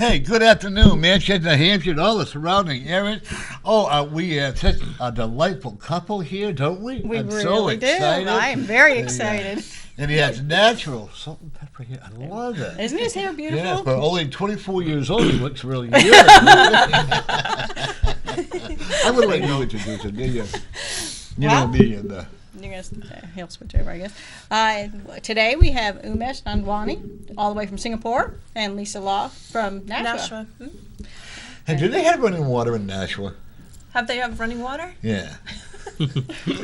Hey, good afternoon, Manchester, New Hampshire, and all the surrounding areas. Oh, we have such a delightful couple here, don't we? We I'm really so do. excited. I am very Yeah. excited. And he has natural salt and pepper here. I love it. Isn't his hair beautiful? Yeah, for only 24 years old, he looks really good. I would like you to introduce him. You know me and He'll switch over, I guess. Today we have Umesh Nandwani, all the way from Singapore, and Lisa Law from Nashua. Hey, do they have running water in Nashua? Have they have running water? Yeah.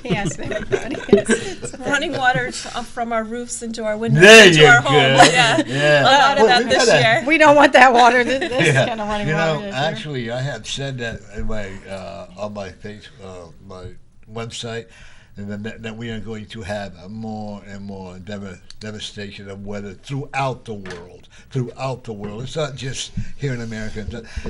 Yes, It's running water from our roofs into our windows There into you our go. home. Yeah. Yeah. A lot of Well, that this year. we don't want that water. This Yeah. kind of running You water. know, this year. actually, I have said that in my on my my website, and then that we are going to have a more and more devastation of weather throughout the world. Throughout the world, it's not just here in America.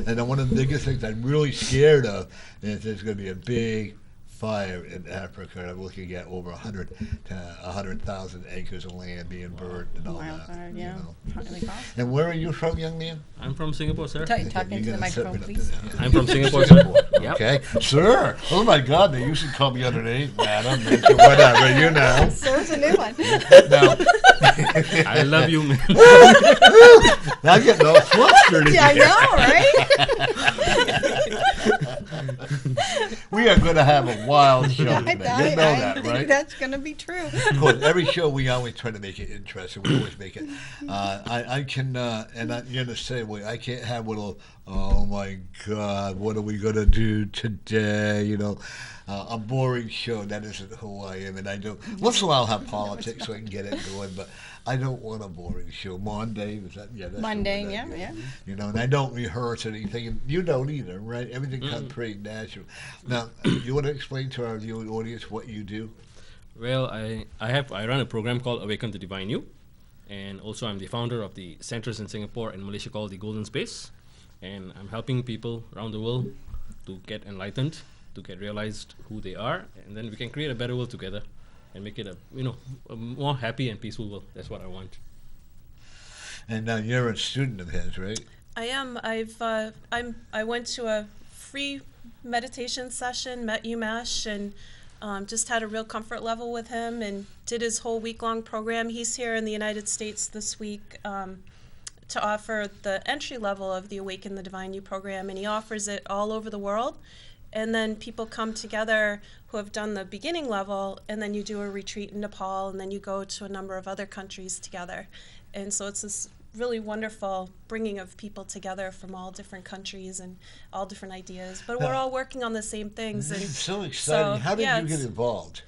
And one of the biggest things I'm really scared of is there's going to be a big fire in Africa. I'm looking at over 100,000 acres of land being burned and all that. Wildfire, You yeah. know. Really fast. And where are you from, young man? I'm from Singapore, sir. Talk You into the gotta sit microphone, right up please. there. Yeah. I'm from Singapore, sir. Yep. Okay, sir. Oh my God, they used to call me underneath, madam, major, whatever, you know. So it's a new one. Now, I love you, man. now I'm getting all flustered. Yeah, I know, right? We are going to have a wild show today. You know I that, think right? that's going to be true. Of course, every show we always try to make it interesting. We always make it. I can, you're the same way. I can't have little, oh my God, what are we going to do today? You know, a boring show. That isn't who I am. And I don't, once in a while I'll have politics so I can get it going, but I don't want a boring show. Monday, is that? Yeah, that's Monday, what yeah, I do. yeah. You know, and I don't rehearse anything. And you don't either, right? Everything comes pretty natural. Now, you want to explain to our viewing audience what you do? Well, I run a program called Awaken to Divine You, and also I'm the founder of the centers in Singapore and Malaysia called the Golden Space, and I'm helping people around the world to get enlightened, to get realized who they are, and then we can create a better world together and make it a more happy and peaceful world. That's what I want. And now you're a student of his, right? I am. I went to a free meditation session, met Umesh, and just had a real comfort level with him and did his whole week-long program. He's here in the United States this week to offer the entry level of the Awaken the Divine You program, and he offers it all over the world. And then people come together who have done the beginning level, and then you do a retreat in Nepal, and then you go to a number of other countries together. And so it's this really wonderful bringing of people together from all different countries and all different ideas. But we're all working on the same things. And It's so exciting. How did you get it's- involved?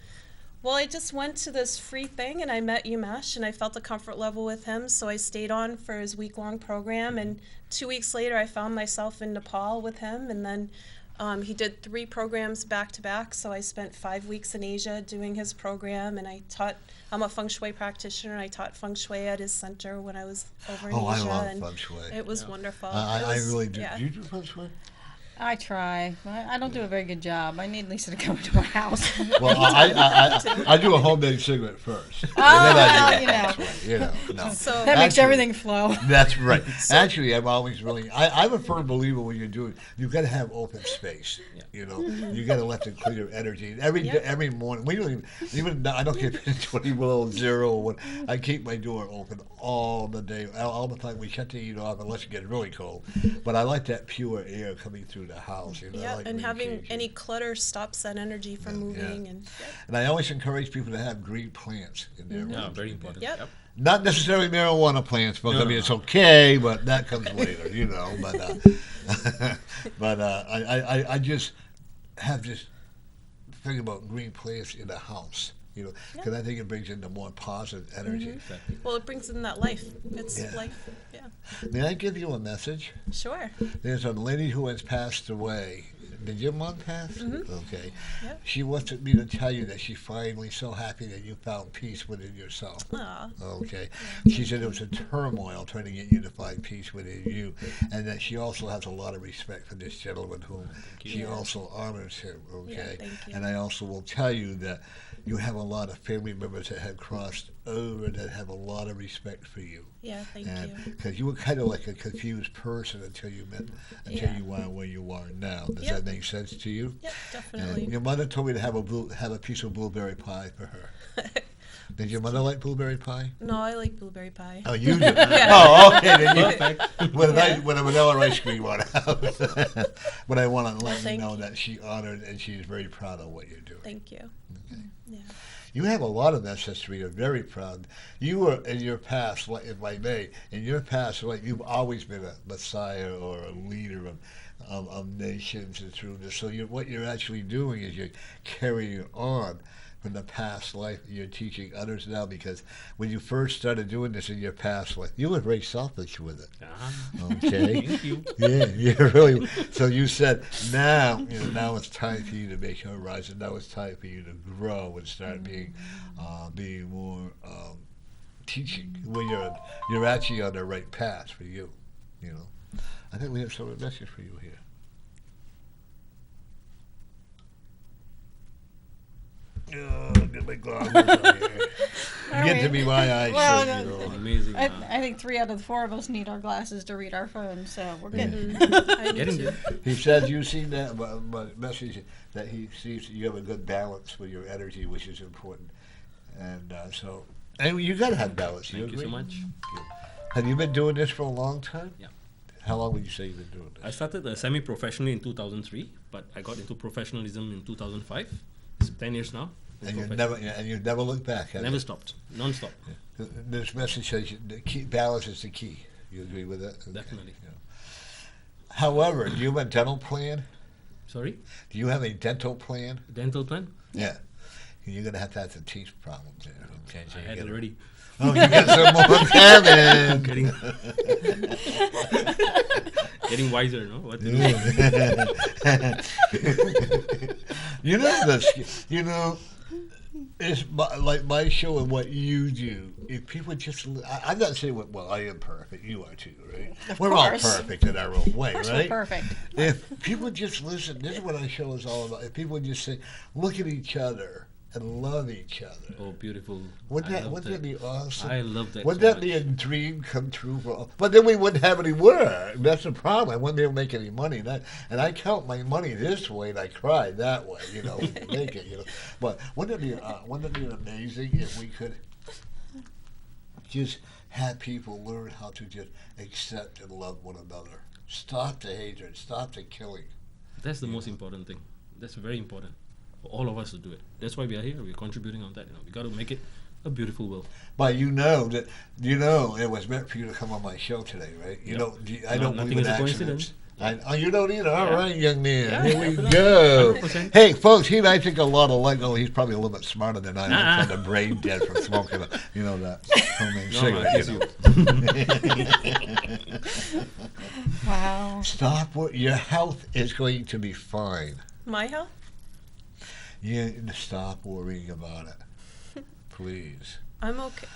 Well, I just went to this free thing, and I met Umesh, and I felt a comfort level with him, so I stayed on for his week-long program. And 2 weeks later, I found myself in Nepal with him, and then he did 3 programs back-to-back, so I spent 5 weeks in Asia doing his program, and I'm a feng shui practitioner, and I taught feng shui at his center when I was over in Asia. I love and feng shui. It was wonderful. I really do. Yeah. Do you do feng shui? I try. I don't do a very good job. I need Lisa to come to my house. Well, I do a homemade cigarette first. And then I do well, feng shui, no. So That makes Actually- everything flow. That's right. Actually, I'm always really. I'm a firm believer when you're doing. You've got to have open space. You know, you got to let the clear energy. Every morning, we don't even I don't get 20 below zero. When I keep my door open all the day, all the time. We shut the heat off unless it gets really cold. But I like that pure air coming through the house. You know, yeah, like and having re-engaging. any clutter stops that energy from moving. And And I always encourage people to have green plants in their Yeah, rooms. very important. Yep. Not necessarily marijuana plants, but I mean it's okay, but that comes later, you know. But I just have this thing about green plants in the house, you know, because I think it brings in the more positive energy. Exactly. Well, it brings in that life. It's Yeah. life. Yeah. May I give you a message? Sure. There's a lady who has passed away. Did your mom pass? Okay. Yep. She wanted me to tell you that she's finally so happy that you found peace within yourself. Aw. Okay. She said it was a turmoil trying to get you to find peace within you, and that she also has a lot of respect for this gentleman whom she also honors him. Okay. Yeah, thank you. And I also will tell you that you have a lot of family members that have crossed over that have a lot of respect for you. Yeah, thank you. Because you were kind of like a confused person until you are where you are now. Does Yep. that make sense to you? Yep, And definitely. your mother told me to have a piece of blueberry pie for her. Did your mother like blueberry pie? No, I like blueberry pie. Oh, you do? Yeah. Oh, okay. Then you, Perfect. when a vanilla ice cream went out. But I want to let you thank know you. that she honored and she is very proud of what you're doing. Thank you. Okay. Yeah. You have a lot of ancestry. You're very proud. You were in your past, like if I may, in your past, like you've always been a messiah or a leader of nations and through this. So what you're actually doing is you're carrying on from the past life. You're teaching others now, because when you first started doing this in your past life, you were very selfish with it. Okay. Thank you. Yeah, you really. So you said now, now it's time for you to make your rise, and now it's time for you to grow and start being more teaching. Well, you're actually on the right path for you. I think we have some message for you here. Get my glasses on here. Get to be my eyesight. Well, Amazing. I think 3 out of the 4 of us need our glasses to read our phones, so we're getting. I Getting do. there. He says you seen that message that he sees you have a good balance with your energy, which is important, and you got to have balance. Thank you so agree? much. Have you been doing this for a long time? Yeah. How long would you say you've been doing I this? started semi-professionally in 2003, but I got into professionalism in 2005. It's 10 years now. And you never looked back. Have Never you? stopped, non-stop. This message says balance is the key. You agree with that? Okay. Definitely. Yeah. However, do you have a dental plan? Sorry, Do you have a dental plan? dental plan. Yeah. You're gonna have some teeth problems there. Okay. So I you had gotta- already. Oh, you got some more coming. Getting wiser, no? What to do? It's like my show and what you do. If people just, I'm not saying I am perfect. You are too, right? Of We're all course. perfect in our own way, Of course we're right? perfect. If people just listen, this is what our show is all about. If people would just say, look at each other and love each other. Oh, beautiful. Wouldn't I love that be awesome? I love that. Wouldn't so that be much. a dream come true for all? But then we wouldn't have any work. That's the problem. I wouldn't be able to make any money. And I count my money this way and I cry that way, to make it, But wouldn't it be amazing if we could just have people learn how to just accept and love one another? Stop the hatred. Stop the killing. That's the most important thing. That's very important for all of us to do it. That's why we are here. We're contributing on that. We got to make it a beautiful world. But it was meant for you to come on my show today, right? I don't nothing believe in is a accidents. coincidence. You don't either. All Yeah. right, young man. Yeah, Here we definitely. go. 100%. Hey, folks, he and I think a lot alike. Oh, he's probably a little bit smarter than I am. Nah. He's kind of brain dead from smoking, that homemade No, cigarette. it's you. Wow. Stop. Your health is going to be fine. My health? Stop worrying about it, please. I'm okay.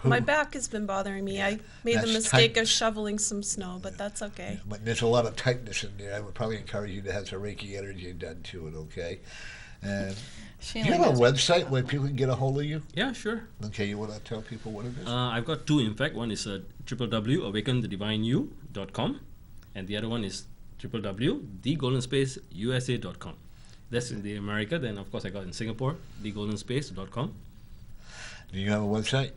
My back has been bothering me. I made the That's mistake tight. of shoveling some snow, but that's okay. But there's a lot of tightness in there. I would probably encourage you to have some Reiki energy done to it, okay? And She do you only have a knows- website where people can get a hold of you? Yeah, sure. Okay, you want to tell people what it is? I've got two, in fact. One is www.awakenthedivineyou.com, and the other one is www.thegoldenspaceusa.com. That's in the America. Then, of course, I got in Singapore, thegoldenSpace.com. Do you have a website?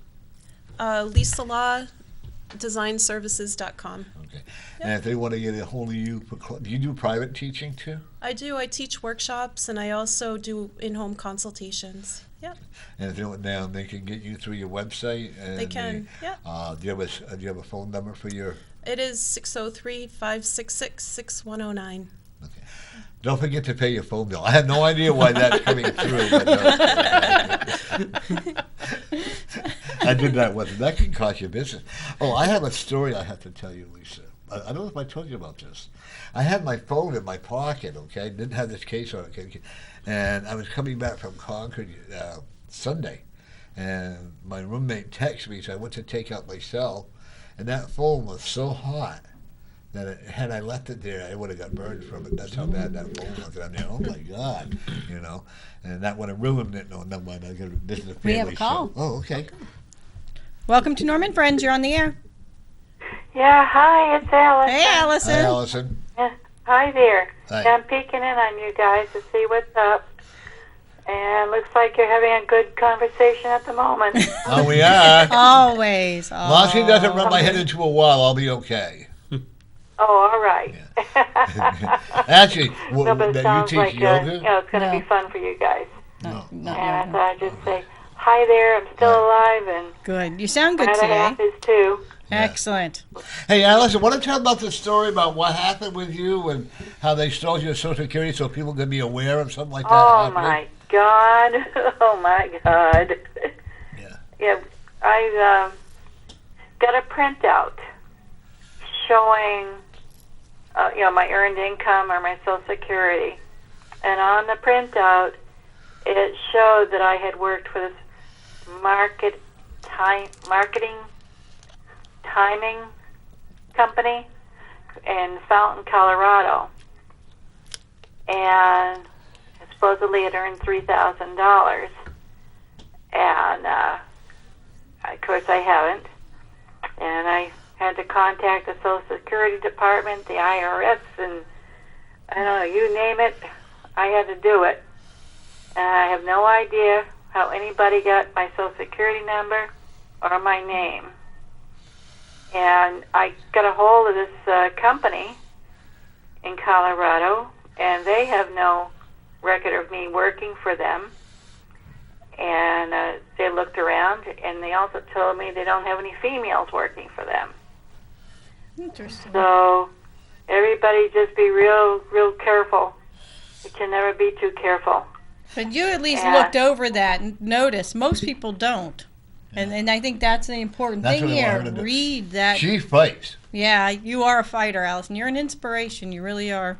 LisaLawDesignServices.com. Okay. And if they want to get a hold of you, do you do private teaching too? I do. I teach workshops, and I also do in-home consultations. Yep, And if they want down, they can get you through your website. And they can. Yeah. Do you have a phone number for your? It is 603-566-6109. Okay. Don't forget to pay your phone bill. I have no idea why that's coming through. But I did that with it. That can cost you business. Oh, I have a story I have to tell you, Lisa. I don't know if I told you about this. I had my phone in my pocket, okay? Didn't have this case on it. Okay? And I was coming back from Concord Sunday, and my roommate texted me, so I went to take out my cell, and that phone was so hot that had I left it there, I would have got burned from it. That's how bad that phone was. I mean, oh my God, and that would have ruined it. No, never mind. This is a family We have a call. show. Oh, okay. Welcome to Norman Friends. You're on the air. Yeah, hi, it's Alice. Hey, Allison. Hi, Allison. Yeah, hi there. Hi. Yeah, I'm peeking in on you guys to see what's up. And looks like you're having a good conversation at the moment. Oh, we are. Always. As long as he doesn't run my head into a wall, I'll be okay. Oh, all right. Actually, No, but it you sounds teach like yoga? it's going to No. be fun for you guys. Not And I yoga. thought I'd just say, hi there, I'm still alive, and Good. You sound my good other today. half is too. Excellent. Hey, Alice, want to tell about the story about what happened with you and how they stole your Social Security so people can be aware of something like that Oh, happening? my God. Oh, my God. Yeah. Yeah, I got a printout showing, my earned income or my Social Security. And on the printout, it showed that I had worked for this marketing timing company in Fountain, Colorado. And supposedly it earned $3,000. And, of course, I haven't. And I had to contact the Social Security Department, the IRS, and I don't know, you name it, I had to do it. And I have no idea how anybody got my Social Security number or my name. And I got a hold of this company in Colorado, and they have no record of me working for them. And they looked around, and they also told me they don't have any females working for them. Interesting. So everybody just be real, real careful. You can never be too careful. But you at least Yeah. looked over that and noticed. Most people don't. And I think that's the important That's thing what I here. wanted to do. Read that. She fights. Yeah, you are a fighter, Allison. You're an inspiration. You really are.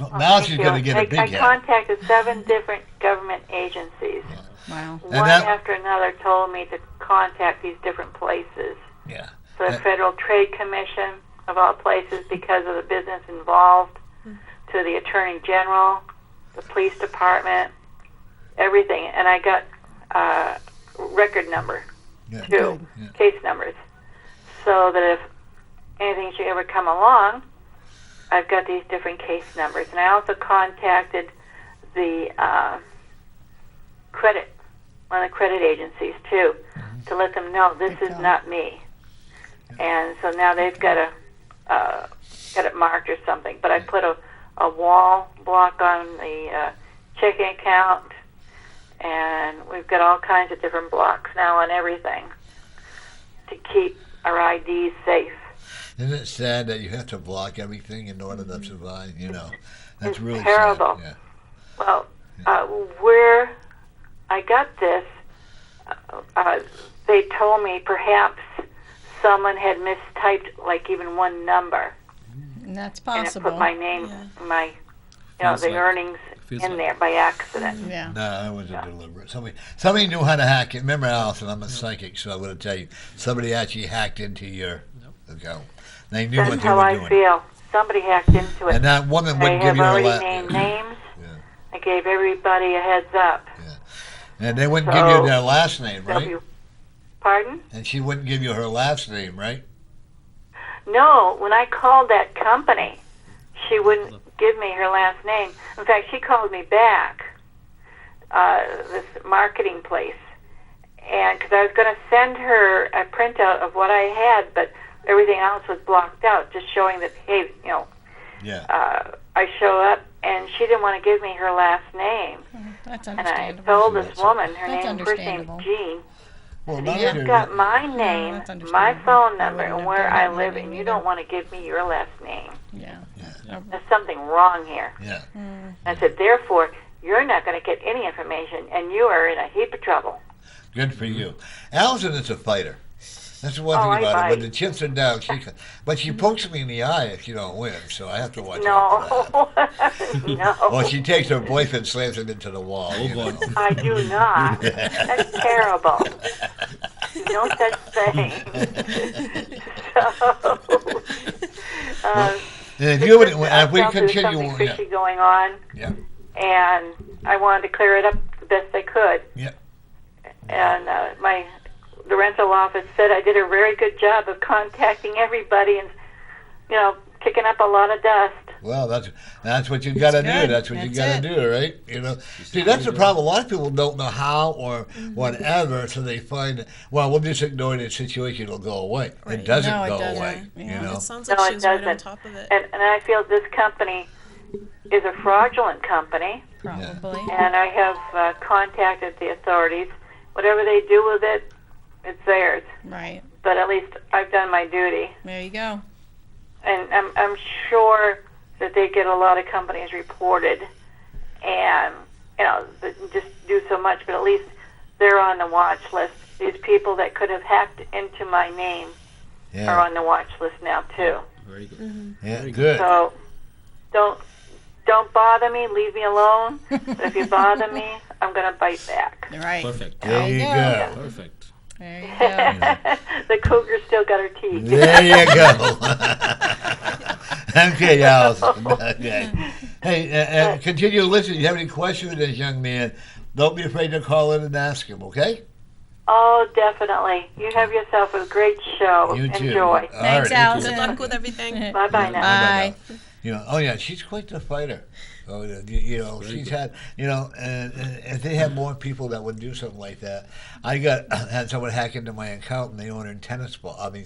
Now Thank she's you. going to get a big I head. contacted 7 different government agencies. Wow. One that- after another told me to contact these different places. Yeah. The Federal Trade Commission, of all places, because of the business involved, to the Attorney General, the Police Department, everything. And I got record number, Yeah. too, Yeah. case numbers, so that if anything should ever come along, I've got these different case numbers. And I also contacted the one of the credit agencies, too, to let them know this Good is call. not me. And so now they've got it marked or something. But I put a wall block on the checking account, and we've got all kinds of different blocks now on everything to keep our IDs safe. Isn't it sad that you have to block everything in order to survive? That's It's really terrible. sad. Well, where I got this, they told me perhaps someone had mistyped like even one number, And that's and it possible. put my name, my, Feels the like- earnings feels in like- there by accident. Yeah. No, it wasn't deliberate. Somebody knew how to hack it. Remember, Allison, I'm a psychic, so I'm going to tell you. Somebody actually hacked into your account. They knew That's what they how were I doing. feel. Somebody hacked into it. And that woman I wouldn't give have you her already last named names. Yeah. I gave everybody a heads up. And they wouldn't give you their last name, So right? Pardon? And she wouldn't give you her last name, right? No, when I called that company, she wouldn't give me her last name. In fact, she called me back, this marketing place, and because I was going to send her a printout of what I had, but everything else was blocked out, just showing that, hey, Yeah. I show up, and she didn't want to give me her last name. That's And I understandable. told this woman, her That's name, first name understandable. is Jean, Well, Yeah. you've got my name, that's my understandable. phone I number, wouldn't and have where done I that live, name and you either. don't want to give me your last name. Yeah. There's something wrong here. Yeah. I said, therefore, you're not going to get any information, and you are in a heap of trouble. Good for you. Allison is a fighter. That's the one Oh, thing I about it. When bite. the chips are down, but she pokes me in the eye if you don't win, so I have to watch out for No, that. Or no, she takes her boyfriend, slams him into the wall. Oh, you boy. know. I do not. That's terrible. No such thing. So, And if you would, I if we felt there was continue, something fishy going on, yeah, and I wanted to clear it up the best I could. yeah, And my the rental office said I did a very good job of contacting everybody and, kicking up a lot of dust. Well, that's what you got to do. good. That's what you That's got to do, right? See, that's the problem. A lot of people don't know how or whatever, so they find, well, we'll just ignore the situation; it'll go away. Right. It doesn't No, it go doesn't. away. Yeah. It sounds like No, she it was right on doesn't. top of it. And I feel this company is a fraudulent company, Probably. and I have contacted the authorities. Whatever they do with it, it's theirs. Right. But at least I've done my duty. There you go. And I'm sure that they get a lot of companies reported and, that just do so much, but at least they're on the watch list. These people that could have hacked into my name are on the watch list now, too. Very good. Yeah, Very good. So don't bother me, leave me alone. But if you bother me, I'm going to bite back. Right. Perfect. There you go. Perfect. There you go. The cougar still got her teeth. There you go. Okay, Allison. Okay. Hey, continue to listen. If you have any questions with this young man, don't be afraid to call in and ask him, okay? Oh, definitely. You have yourself a great show. You too. Enjoy. All Thanks, right, Allison. Good luck with everything. Bye-bye now. Bye. Oh yeah, she's quite the fighter. Oh, she's had, and if they had more people that would do something like that, had someone hack into my account and they ordered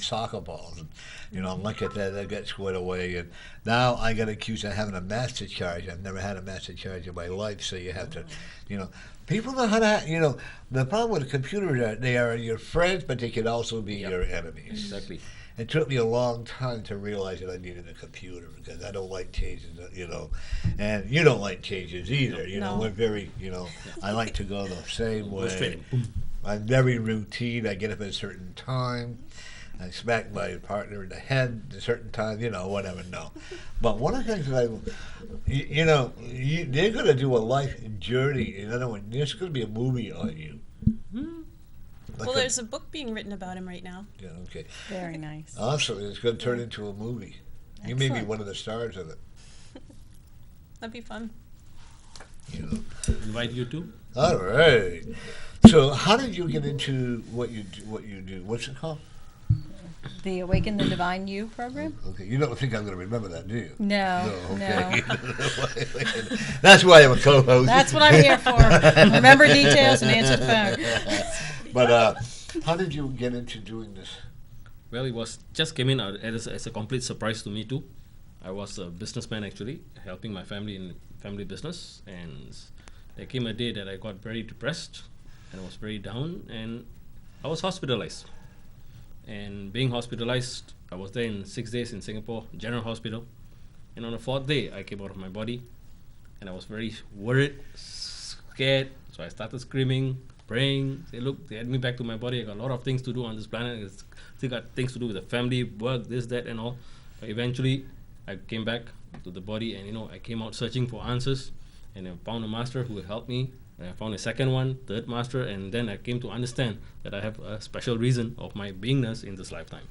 soccer balls, and look at that, got squared away, and now I got accused of having a master charge. I've never had a master charge in my life, so you have to, people know how to, the problem with the computers are they are your friends, but they can also be your enemies. Exactly. It took me a long time to realize that I needed a computer because I don't like changes, and you don't like changes either. No. We're very, I like to go the same Go way. straight. Boom. I'm very routine. I get up at a certain time. I smack my partner in the head at a certain time, whatever. No. But one of the things that they're going to do a life journey. In other words, there's going to be a movie on you. Well, there's a book being written about him right now. Yeah, okay. Very nice. Awesome. It's going to turn into a movie. You may be Excellent. one of the stars of it. That'd be fun. Invite you too. All right. So, how did you get into what you do? What's it called? The Awaken the Divine You program? Okay, you don't think I'm going to remember that, do you? No. Okay. That's why I'm a co-host. That's what I'm here for. Remember details and answer the phone. But how did you get into doing this? Well, it was just came in as a complete surprise to me too. I was a businessman actually, helping my family in family business, and there came a day that I got very depressed and I was very down, and I was hospitalized. And being hospitalized, I was there in 6 days in Singapore General Hospital, and on the 4th day, I came out of my body, and I was very worried, scared. So I started screaming, praying. Say, look, they had me back to my body. I got a lot of things to do on this planet. I still got things to do with the family, work, this, that, and all. But eventually, I came back to the body, and I came out searching for answers, and I found a master who helped me. And I found a second one, third master, and then I came to understand that I have a special reason of my beingness in this lifetime.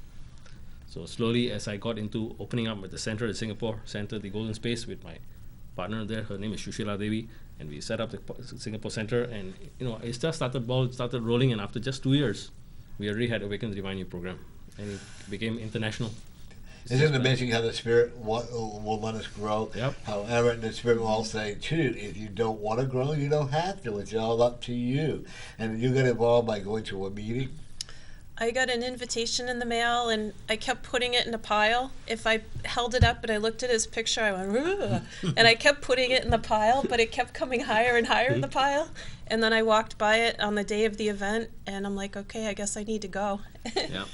So slowly, as I got into opening up at the center in Singapore, Center, the Golden Space, with my partner there, her name is Shushila Devi, and we set up the Singapore Center, and it just started rolling, and after just 2 years, we already had Awaken the Divine You program, and it became international. Isn't it amazing how the Spirit will let us grow? Yep. However, the Spirit will also say, too, if you don't want to grow, you don't have to. It's all up to you. And you get involved by going to a meeting. I got an invitation in the mail, and I kept putting it in a pile. If I held it up and I looked at his picture, I went, "Ugh," and I kept putting it in the pile, but it kept coming higher and higher in the pile. And then I walked by it on the day of the event, and I'm like, okay, I guess I need to go. Yeah.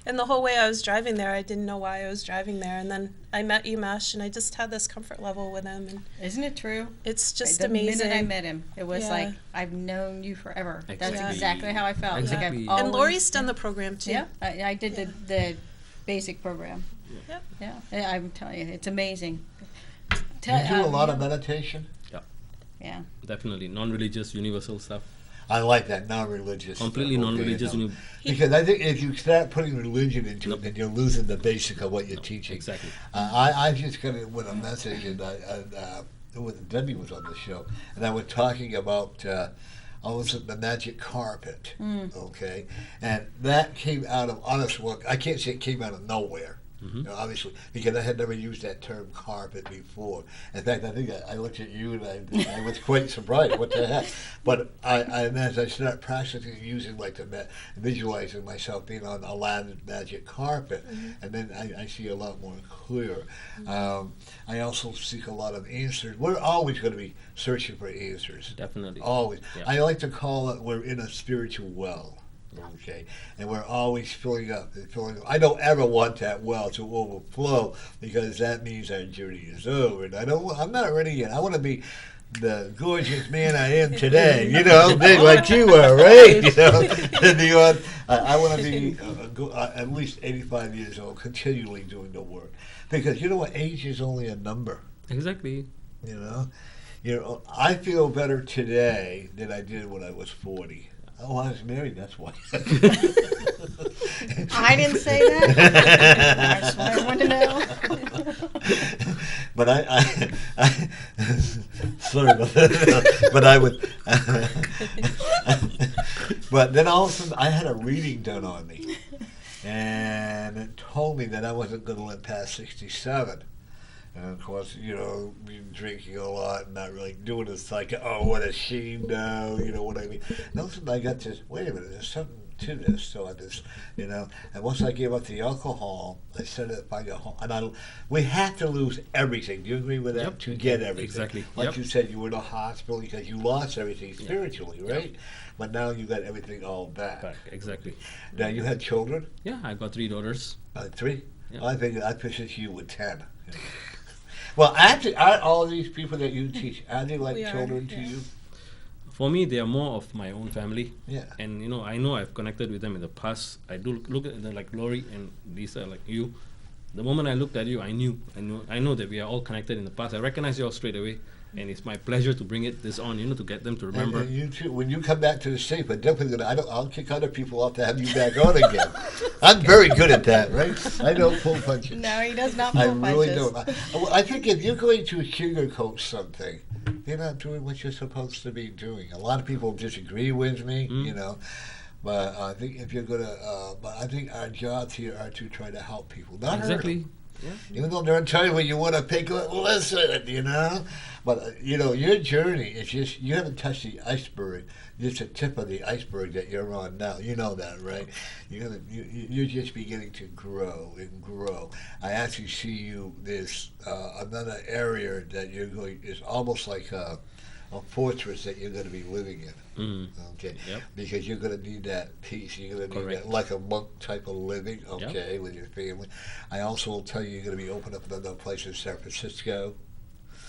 And the whole way I was driving there, I didn't know why I was driving there. And then I met Umesh, and I just had this comfort level with him. And Isn't it true? it's just the amazing. minute I met him, it was Yeah. like, I've known you forever. That's Exactly. exactly how I felt. Exactly. Like I've And always- Lori's done the program, too. Yeah, I did the basic program. Yep. Yeah, I'm telling you, it's amazing. You do a lot of meditation. Yeah. Definitely non-religious, universal stuff. I like that, non-religious. Completely stuff, non-religious. Because I think if you start putting religion into it, then you're losing the basic of what you're teaching. Exactly. I just got it with a message, and Debbie was on the show, and I was talking about I was at the magic carpet, okay, and that came out of honest work. I can't say it came out of nowhere, you know, obviously, because I had never used that term carpet before. In fact, I think I looked at you and I was quite surprised. What the heck? But and as I started practicing using like visualizing myself being on Aladdin's magic carpet, and then I see a lot more clear. I also seek a lot of answers. We're always going to be searching for answers. Definitely. Always. Yeah. I like to call it we're in a spiritual well. Okay, and we're always filling up and filling up. I don't ever want that well to overflow because that means our journey is over. And I'm not ready yet. I want to be the gorgeous man I am today. You know, big like you are, right? You know, I want to be at least 85 years old, continually doing the work. Because you know what? Age is only a number. Exactly. You know, I feel better today than I did when I was 40. Oh, I was married, that's why. I didn't say that. I just wanted to know. But I sorry about that. But I would. But then all of a sudden, I had a reading done on me, and it told me that I wasn't going to live past 67. And of course, you know, been drinking a lot and not really doing it. It's like, oh, what a shame now, you know what I mean? And all of a sudden I got this, wait a minute, there's something to this. So I just, you know, and once I gave up the alcohol, I started to find a home. And we have to lose everything. Do you agree with that? Yep. To get everything. Exactly. Like Yep. you said, you were in a hospital because you lost everything spiritually, right? But now you got everything all back. Exactly. Now you had children? Yeah, I've got 3 daughters. 3? Yeah. I think I pictured you with 10. Well, actually, are all these people that you teach, are they like We are, children to yeah. you? For me, they are more of my own family. Yeah. And you know, I know I've connected with them in the past. I do look at them like Lori and Lisa, like you. The moment I looked at you, I know that we are all connected in the past. I recognize you all straight away, and it's my pleasure to bring this on, you know, to get them to remember. And you too, when you come back to the state, but definitely I'll kick other people off to have you back on again. I'm very good at that, right? I don't pull punches. No, he does not I pull punches. really don't. I think if you're going to sugarcoat something, you're not doing what you're supposed to be doing. A lot of people disagree with me, you know. But I think if you're gonna, but I think our jobs here are to try to help people, not hurt Exactly. them. Yeah. Even though there are times when you want to pick up, listen, you know. But you know, your journey is just you haven't touched the iceberg, just the tip of the iceberg that you're on now. You know that, right? You're just beginning to grow and grow. I actually see you. There's another area that you're going. It's almost like a fortress that you're going to be living in. Okay, Yep. because you're going to need that peace. You're going to need Correct. that, like a monk type of living. Okay, with your family. I also will tell you, you're going to be opening up another place in San Francisco.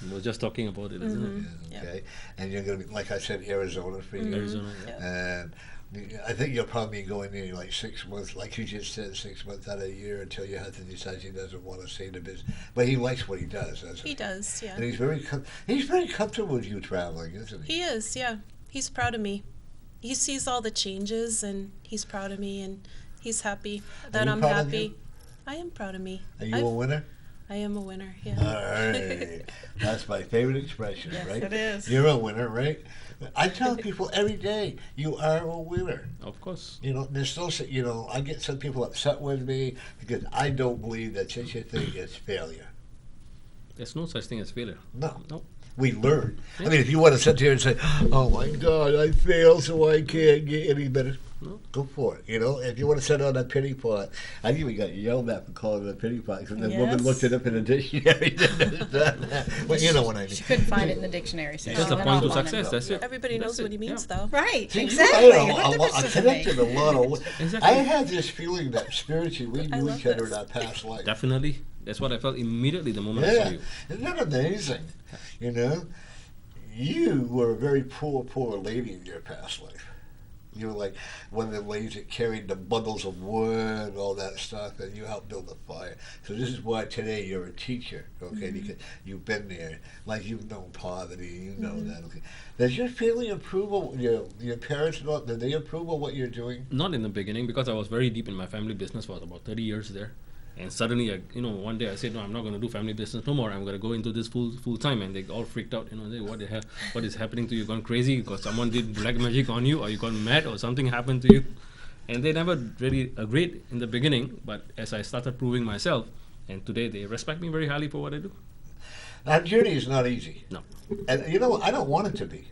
We were just talking about it, isn't Yeah, okay, and you're going to be, like I said, Arizona for you. it? Arizona. Yeah. And I think you'll probably be going there like 6 months, like you just said, 6 months out of a year until your husband decides he doesn't want to stay in the business. But he likes what he does, doesn't he? He does, yeah. And he's very comfortable with you traveling, isn't he? He is, yeah. He's proud of me. He sees all the changes, and he's proud of me, and he's happy that you I'm proud of happy. him? I am proud of me. Are you a winner? I am a winner, yeah. All right. That's my favorite expression, Yes, right? it is. You're a winner, right? I tell people every day, you are a winner. Of course. You know, there's still, you know, I get some people upset with me because I don't believe that such a thing is failure. There's no such thing as failure. No. No. We learn. I mean, if you want to sit there and say, oh my God, I failed, so I can't get any better, No. go for it. You know, if you want to sit on a pity pot, I even got yelled at for calling it a pity pot because the woman Yes. looked it up in the dictionary. Well, you know what I mean. She couldn't find it in the dictionary. So It's just she a went point to off on it. success. That's it. Everybody That's knows what he it, means, yeah. though. Right, See, exactly. I What difference I does it connected make? a lot of. Exactly. I had this feeling that spiritually we I knew love each other this. in our past life. Definitely. That's what I felt immediately the moment I saw Yeah, you. isn't that amazing? You know, you were a very poor lady in your past life. You were like one of the ladies that carried the bundles of wood, all that stuff, and you helped build the fire. So this is why today you're a teacher, okay? Because you've been there, like you've known poverty, you know that, okay? Does your family approve of your parents? Did they approve of what you're doing? Not in the beginning because I was very deep in my family business for about 30 years there. And suddenly, one day I said, no, I'm not going to do family business no more. I'm going to go into this full time. And they all freaked out. They, what the hell? What is happening to you? Gone crazy because someone did black magic on you, or you gone mad, or something happened to you. And they never really agreed in the beginning. But as I started proving myself, and today they respect me very highly for what I do. That journey is not easy. No. And I don't want it to be.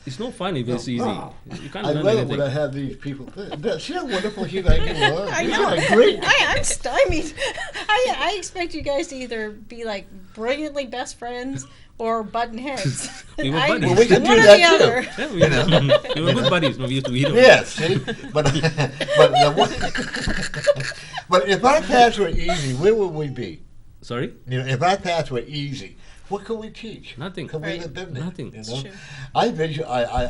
It's no fun if it's easy. You can't I learn love it anything. when I have these people. See how wonderful you are. I know. I'm stymied. I expect you guys to either be like brilliantly best friends or button heads. We were buddies. Well, we can one do or that the too. other. Yeah, we were good buddies. No, we used to eat. Yeah, see? But but if our paths were easy, where would we be? Sorry? If our paths were easy, what could we teach? Nothing. Could we have been there? Nothing. True. I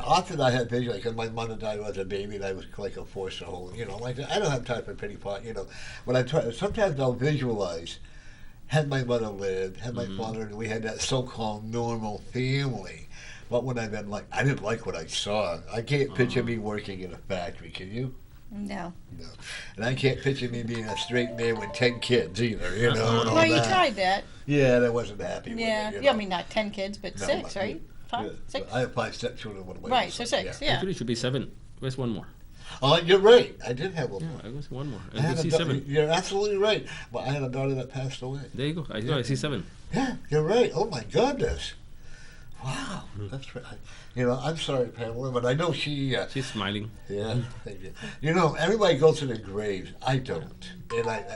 often had vision because my mother died when I was a baby and I was like a foster home. Like I don't have time for pity pot. When I try, sometimes I'll visualize. Had my mother lived, had my father, and we had that so-called normal family. What would I have been like? I didn't like what I saw. I can't picture me working in a factory. Can you? No. No. And I can't picture me being a straight man with 10 kids either, and all Well, you that. tried that. Yeah, and I wasn't happy Yeah. with it. Yeah, I mean, not 10 kids, but No, 6, but- right? 5, Yeah. 6? I have 5 stepchildren. One of my Right, so sons, 6, yeah. Actually, it should be 7. Where's one more? Oh, you're right. I did have one. Yeah, I guess one more. I had I a see daughter, 7. you're absolutely right. But I had a daughter that passed away. There you go. I see 7. Yeah, you're right. Oh my goodness. Wow, that's right. I'm sorry, Pamela, but I know she. She's smiling. Yeah, thank you. Everybody goes to their graves. I don't,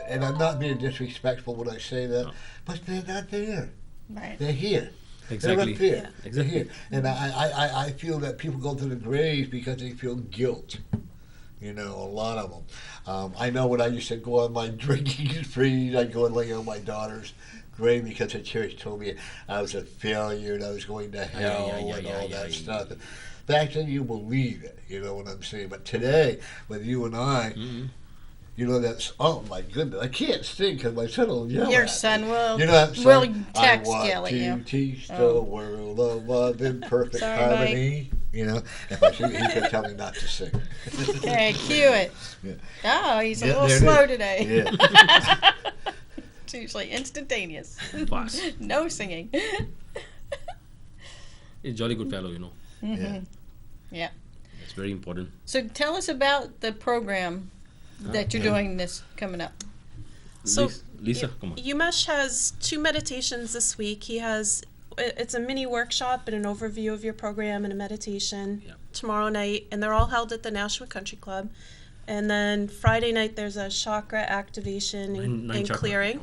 and I'm not being disrespectful when I say that, but they're not there. Right. They're here. Exactly. They're up there. Yeah. They're here. And I feel that people go to the graves because they feel guilt. A lot of them. I know when I used to go on my drinking spree, I'd go and lay on my daughter's grave because the church told me I was a failure and I was going to hell and all that stuff. And back then you believe it, you know what I'm saying? But today, with you and I, that's, oh my goodness, I can't sing because my son will yell Your at son me. will, You know what I'm saying? will text I yell want at to you. teach the Oh. world of love in perfect Sorry, harmony. If I sing, he could tell me not to sing. Okay, cue it. Yeah. Oh, he's a Yeah, little there it slow is. today. Yeah. It's usually instantaneous. Fast. No singing. He's a jolly good fellow, Yeah. Yeah. It's very important. So tell us about the program that you're doing this coming up. So, Lisa, come on. Umesh has 2 meditations this week. It's a mini workshop and an overview of your program and a meditation tomorrow night, and they're all held at the Nashua Country Club. And then Friday night there's a chakra activation and chakra. clearing.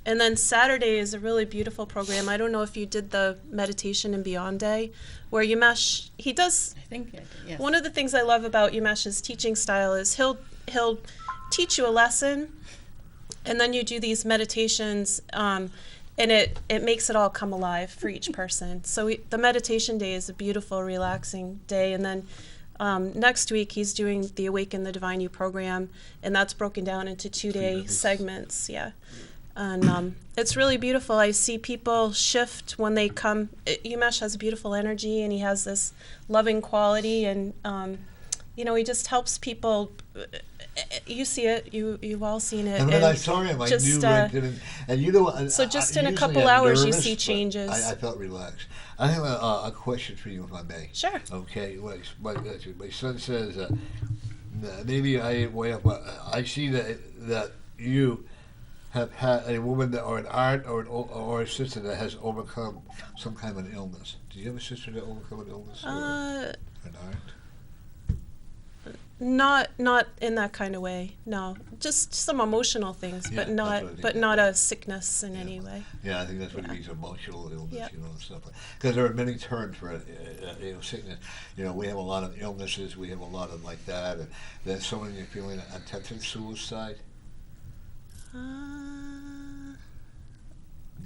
And then Saturday is a really beautiful program. I don't know if you did the meditation and beyond day, where Umesh, he does. I think I did, yes. One of the things I love about Umesh's teaching style is he'll teach you a lesson, and then you do these meditations, and it makes it all come alive for each person. So the meditation day is a beautiful, relaxing day, and then next week he's doing the Awaken the Divine You program, and that's broken down into 2-day segments. Yeah. And it's really beautiful. I see people shift when they come. Umesh has beautiful energy, and he has this loving quality, and he just helps people. You see it. You've all seen it. And then I saw him. I just, knew LinkedIn. And so just in a usually couple I'm hours, you nervous, see but changes. I felt relaxed. I have a question for you, if I may. Sure. Okay. My son says maybe I ain't way up. But I see that you have had a woman or an aunt or a sister that has overcome some kind of an illness. Do you have a sister that overcome an illness? Or an aunt? Not in that kind of way. No, just some emotional things, Yeah, but that's what I think. not a sickness in any way. Yeah, I think that's what it means, emotional illness, Yep. And stuff like. Because there are many terms for sickness. We have a lot of illnesses. We have a lot of like that, and then someone you're feeling attempted suicide. You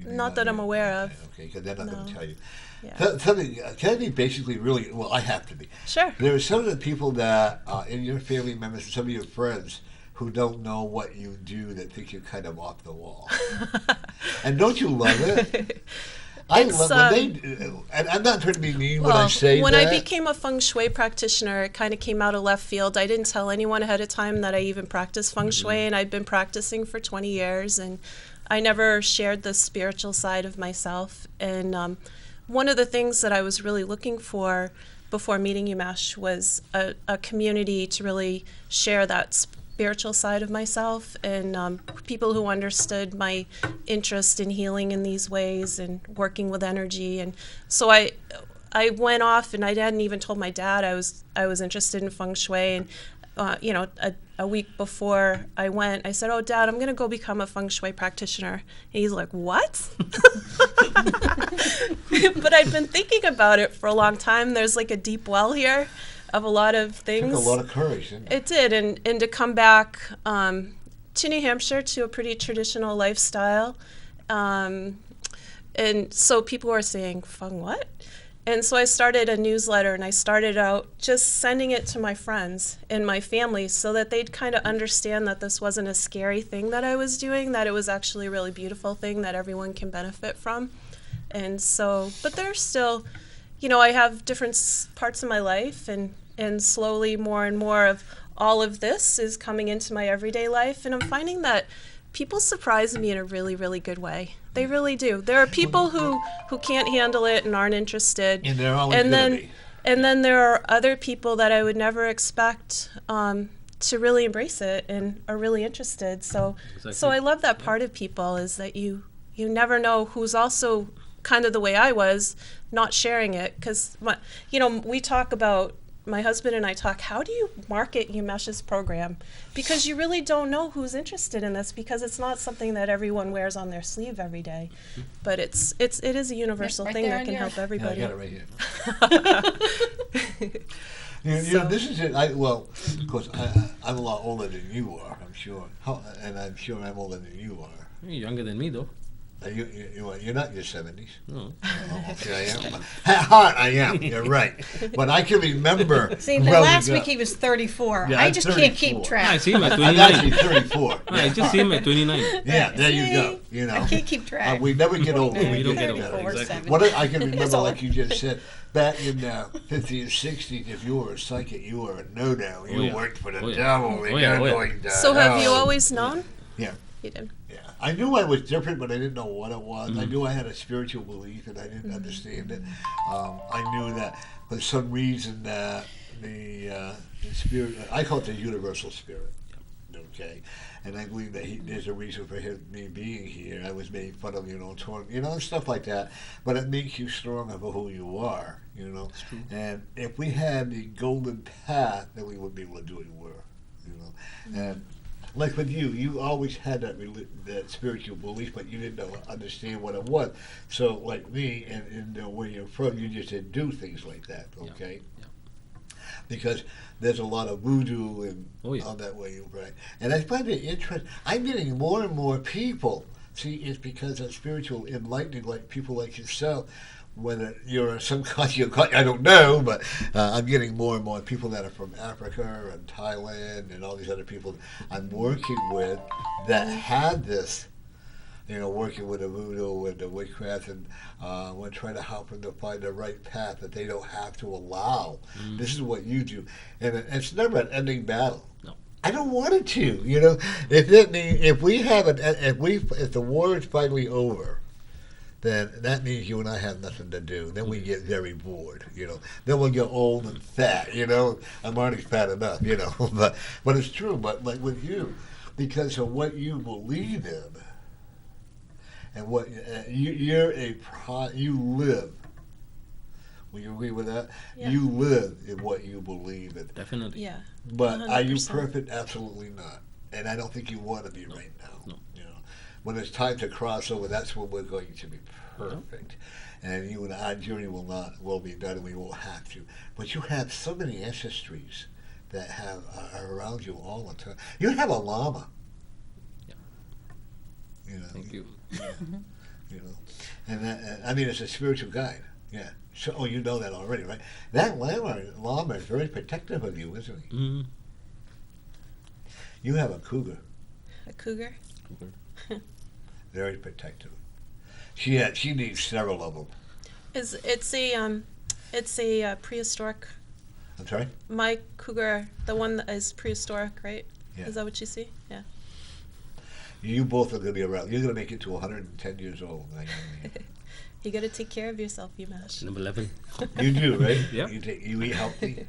may Not that I'm be- aware of. Okay, because they're not going to No. tell you. Yeah. Tell me, can I be basically really? Well, I have to be. Sure. There are some of the people that in your family members, some of your friends, who don't know what you do that think you're kind of off the wall. And don't you love it? I It's, love when they, and I'm not trying to be mean when I say when that. I became a feng shui practitioner, it kind of came out of left field. I didn't tell anyone ahead of time that I even practiced feng shui, and I've been practicing for 20 years, and I never shared the spiritual side of myself. And one of the things that I was really looking for before meeting Umesh was a community to really share that spiritual side of myself, and people who understood my interest in healing in these ways and working with energy. And so I went off, and I hadn't even told my dad I was interested in feng shui. And a week before I went, I said, "Oh, Dad, I'm going to go become a feng shui practitioner." And he's like, "What?" But I'd been thinking about it for a long time. There's like a deep well here of a lot of things. Took a lot of courage, didn't it? It did, and to come back to New Hampshire to a pretty traditional lifestyle, and so people were saying, "Feng what?" And so I started a newsletter, and I started out just sending it to my friends and my family so that they'd kind of understand that this wasn't a scary thing that I was doing, that it was actually a really beautiful thing that everyone can benefit from. And so, but there's still, I have different parts of my life, and slowly more and more of all of this is coming into my everyday life, and I'm finding that people surprise me in a really, really good way. They really do. There are people who can't handle it and aren't interested. And they're always going to be. And then there are other people that I would never expect to really embrace it and are really interested. So I love that part of people is that you never know who's also kind of the way I was, not sharing it. Because, we talk about, my husband and I talk, how do you market Umesh's program? Because you really don't know who's interested in this, because it's not something that everyone wears on their sleeve every day. But it is a universal Right thing there that can help everybody. I got it right here. This is it. Of course, I'm a lot older than you are, I'm sure. And I'm sure I'm older than you are. You're younger than me, though. You're not in your 70s. No. Oh, okay, I am. At heart, I am. You're right. But I can remember. See, growing last up. week he was 34. Yeah, I I'm just can't keep 34. track. I see him at I'm 29. actually 34. I just see him at 29. Yeah, there you go. I can't keep track. We never get older. We don't get get older, better. exactly. What I can remember, It's all- like you just said, back in the 50s and 60s, if you were a psychic, you were a no-no. You yeah. worked for the Oh, yeah. devil. Oh, You're yeah, oh, yeah. going to So have you hell. always known? Yeah. You did. Yeah, I knew I was different, but I didn't know what it was. I knew I had a spiritual belief, and I didn't understand it. I knew that for some reason that the spirit, I call it the universal spirit, okay? And I believe that there's a reason for me being here. I was made fun of, and stuff like that. But it makes you stronger for who you are, It's true. And if we had the golden path, then we would be able to do what we were, And like with you always had that spiritual belief, but you didn't understand what it was. So, like me, and where you're from, you just didn't do things like that, okay? Yeah. Because there's a lot of voodoo and Oh, yeah. all that way, right? And I find it interesting. I'm getting more and more people. See, it's because of spiritual enlightening, like people like yourself. Whether you're some country, I don't know, but I'm getting more and more people that are from Africa and Thailand and all these other people I'm working with that had this, working with the voodoo and the witchcraft, and we're trying to help them to find the right path that they don't have to allow. This is what you do, and it's never an ending battle. No. I don't want it to, If the war is finally over, then that means you and I have nothing to do. Then we get very bored, Then we'll get old and fat, I'm already fat enough, But it's true. But like with you, because of what you believe in, and what you live. Will you agree with that? Yeah. You live in what you believe in. Definitely. Yeah. But are you 100%. perfect? Absolutely not. And I don't think you want to be right now. No. When it's time to cross over, that's when we're going to be perfect. And you and our journey will be done, and we won't have to. But you have so many ancestries that are around you all the time. You have a llama. Yeah. You Thank you. and that, it's a spiritual guide. Yeah. So, you know that already, right? That llama is very protective of you, isn't he? Mm-hmm. You have a cougar. A cougar? Very protective. She needs several of them. It's a prehistoric. I'm sorry? My cougar, the one that is prehistoric, right? Yeah. Is that what you see? Yeah. You both are going to be around. You're going to make it to 110 years old. You got to take care of yourself, Umesh. Number 11. You do, right? Yeah. You eat healthy.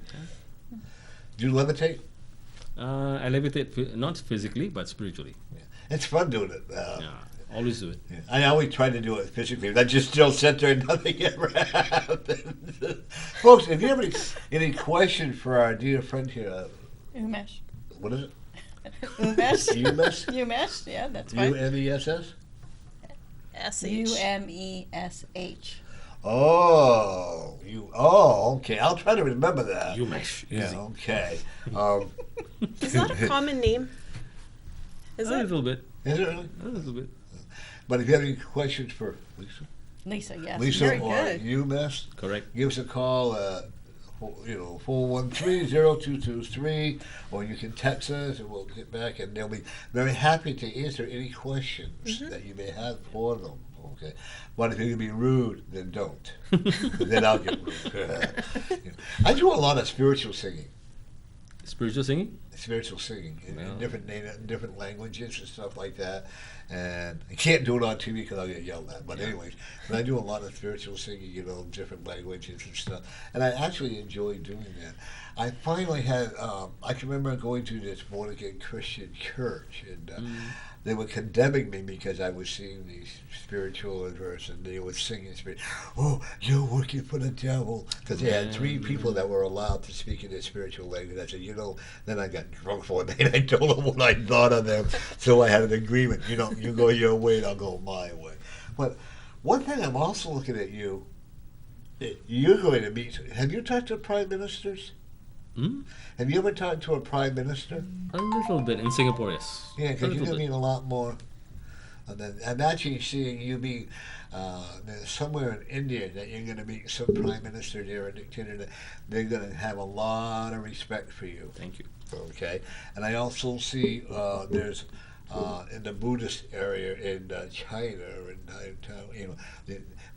Do you levitate? I levitate, not physically, but spiritually. Yeah. It's fun doing it. Yeah, always do it. Yeah. I always try to do it physically, but I just still sit there and nothing ever happens. Folks, if you have any questions for our dear friend here, Umesh. what is it? Umesh. Umesh? Umesh, yeah, that's right. U-M-E-S-S? S-H. Umesh. Oh, okay. I'll try to remember that. Umesh. Yeah, Easy. okay. Is that a common name? Is A it? little bit. Is it really? A little bit. But if you have any questions for Lisa, Lisa, yes. Lisa Very or good. UMass, Correct. give us a call. 413-0223, or you can text us and we'll get back, and they'll be very happy to answer any questions that you may have for them. Okay, but if you're gonna be rude, then don't. Then I'll get rude. I do a lot of spiritual singing. Spiritual singing? Spiritual singing in Wow. different languages and stuff like that, and I can't do it on TV because I'll get yelled at. But anyways, but I do a lot of spiritual singing, different languages and stuff, and I actually enjoy doing that. I finally had I can remember going to this born again Christian church, and they were condemning me because I was singing these spiritual verses, and they were singing spirit. Oh, you're working for the devil, because they had 3 people that were allowed to speak in their spiritual language. I said, then I got drunk for a night. I told them what I thought of them, so I had an agreement. You go your way, and I'll go my way. But one thing I'm also looking at you're going to meet. Have you talked to prime ministers? Hmm? Have you ever talked to a prime minister? A little bit. In Singapore, yes. Yeah, A because you're little going to bit. meet a lot more. And then I'm actually seeing you meet there's somewhere in India that you're going to meet some prime minister there, a dictator. That they're going to have a lot of respect for you. Thank you. Okay, and I also see there's in the Buddhist area in China or in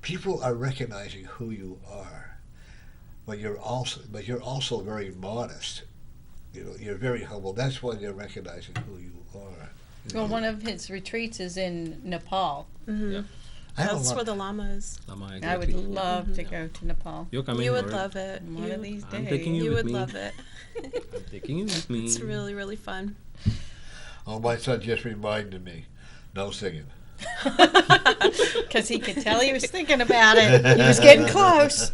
people are recognizing who you are. But you're also very modest. You're very humble. That's why they're recognizing who you are. Well, one of his retreats is in Nepal. Yeah. I have a That's lot- where the llama is. Lama, I would exactly. love to go to Nepal. You're coming. You would alright? love it. One of these I'm days. taking you You with would me. love it. I'm taking you with me. It's really, really fun. Oh, my son just reminded me. No singing. Because he could tell he was thinking about it. He was getting close.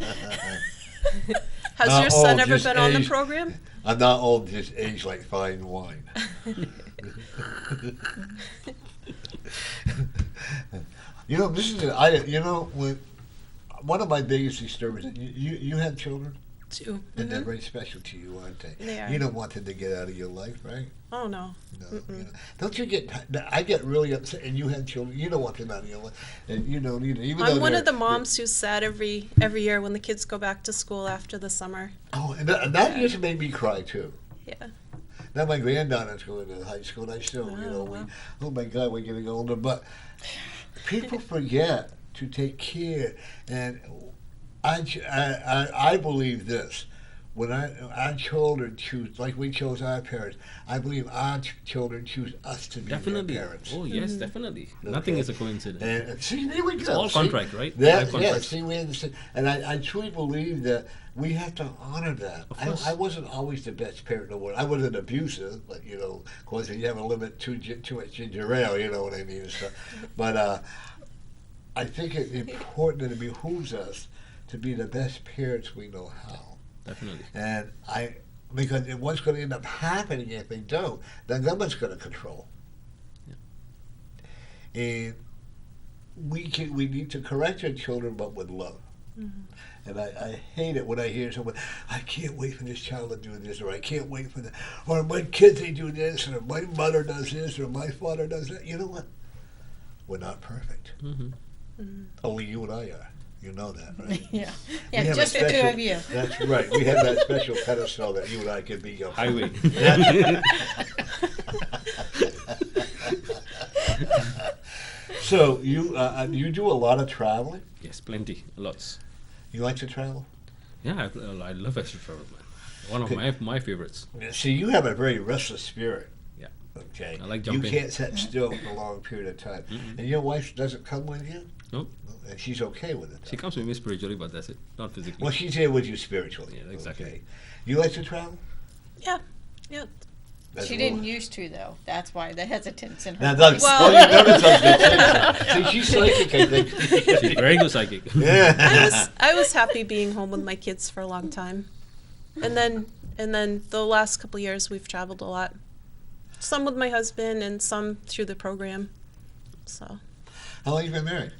Has Not your son old, ever just been on the aged. program? I'm not old, just aged like fine wine. This is when one of my biggest disturbances. You have children, Too. and they're very special to you, aren't they? They are. You don't want them to get out of your life, right? Oh, no. No, don't you get? I get really upset, and you have children. You don't want them out of your life, and neither. Even though I'm one they're- of the moms who's sad every year when the kids go back to school after the summer. Oh, and that just made me cry too. Yeah. Now my granddaughter's going to high school, and I still, wow. oh my God, we're getting older. But people forget to take care, and I believe this. When our children choose, like we chose our parents, I believe our children choose us to be Definitely. their parents. Oh, yes, definitely. Nothing is a coincidence. And see, there we go. It's all See? contract, right? That, Life yeah, contract. see, we understand. And I truly believe that we have to honor that. Of course. I wasn't always the best parent in the world. I wasn't abusive, but, of course, you have a limit too much ginger ale, you know what I mean? And stuff. But I think it's important and it behooves us to be the best parents we know how. Definitely. And because what's going to end up happening if they don't, the government's going to control. Yeah. And we need to correct our children, but with love. And I hate it when I hear someone, I can't wait for this child to do this, or I can't wait for that, or my kids, they do this, or my mother does this, or my father does that. You know what? We're not perfect. Only you and I are. You know that, right? Yeah. We Yeah, have a just the two special- of you. That's right. We have that special pedestal that you and I could be on. Highway. So you do a lot of traveling. Yes, plenty, lots. You like to travel? Yeah, I love extra travel, man. One of my favorites. See, you have a very restless spirit. Yeah. Okay. I like You jumping. can't sit still for a long period of time. And your wife doesn't come with you? No, And she's okay with it. she comes with me spiritually, but that's it, not physically. Well, she's here with you spiritually. Yeah, exactly. Okay. You like to travel? Yeah. Yeah. That's She a didn't little- used to, though. That's why the hesitance in her Now, that's, voice. Well- well, you notice I was See, she's psychic, I think. She's very good psychic. Yeah. I was happy being home with my kids for a long time, and then the last couple of years we've traveled a lot. Some with my husband and some through the program. So, How long you been married?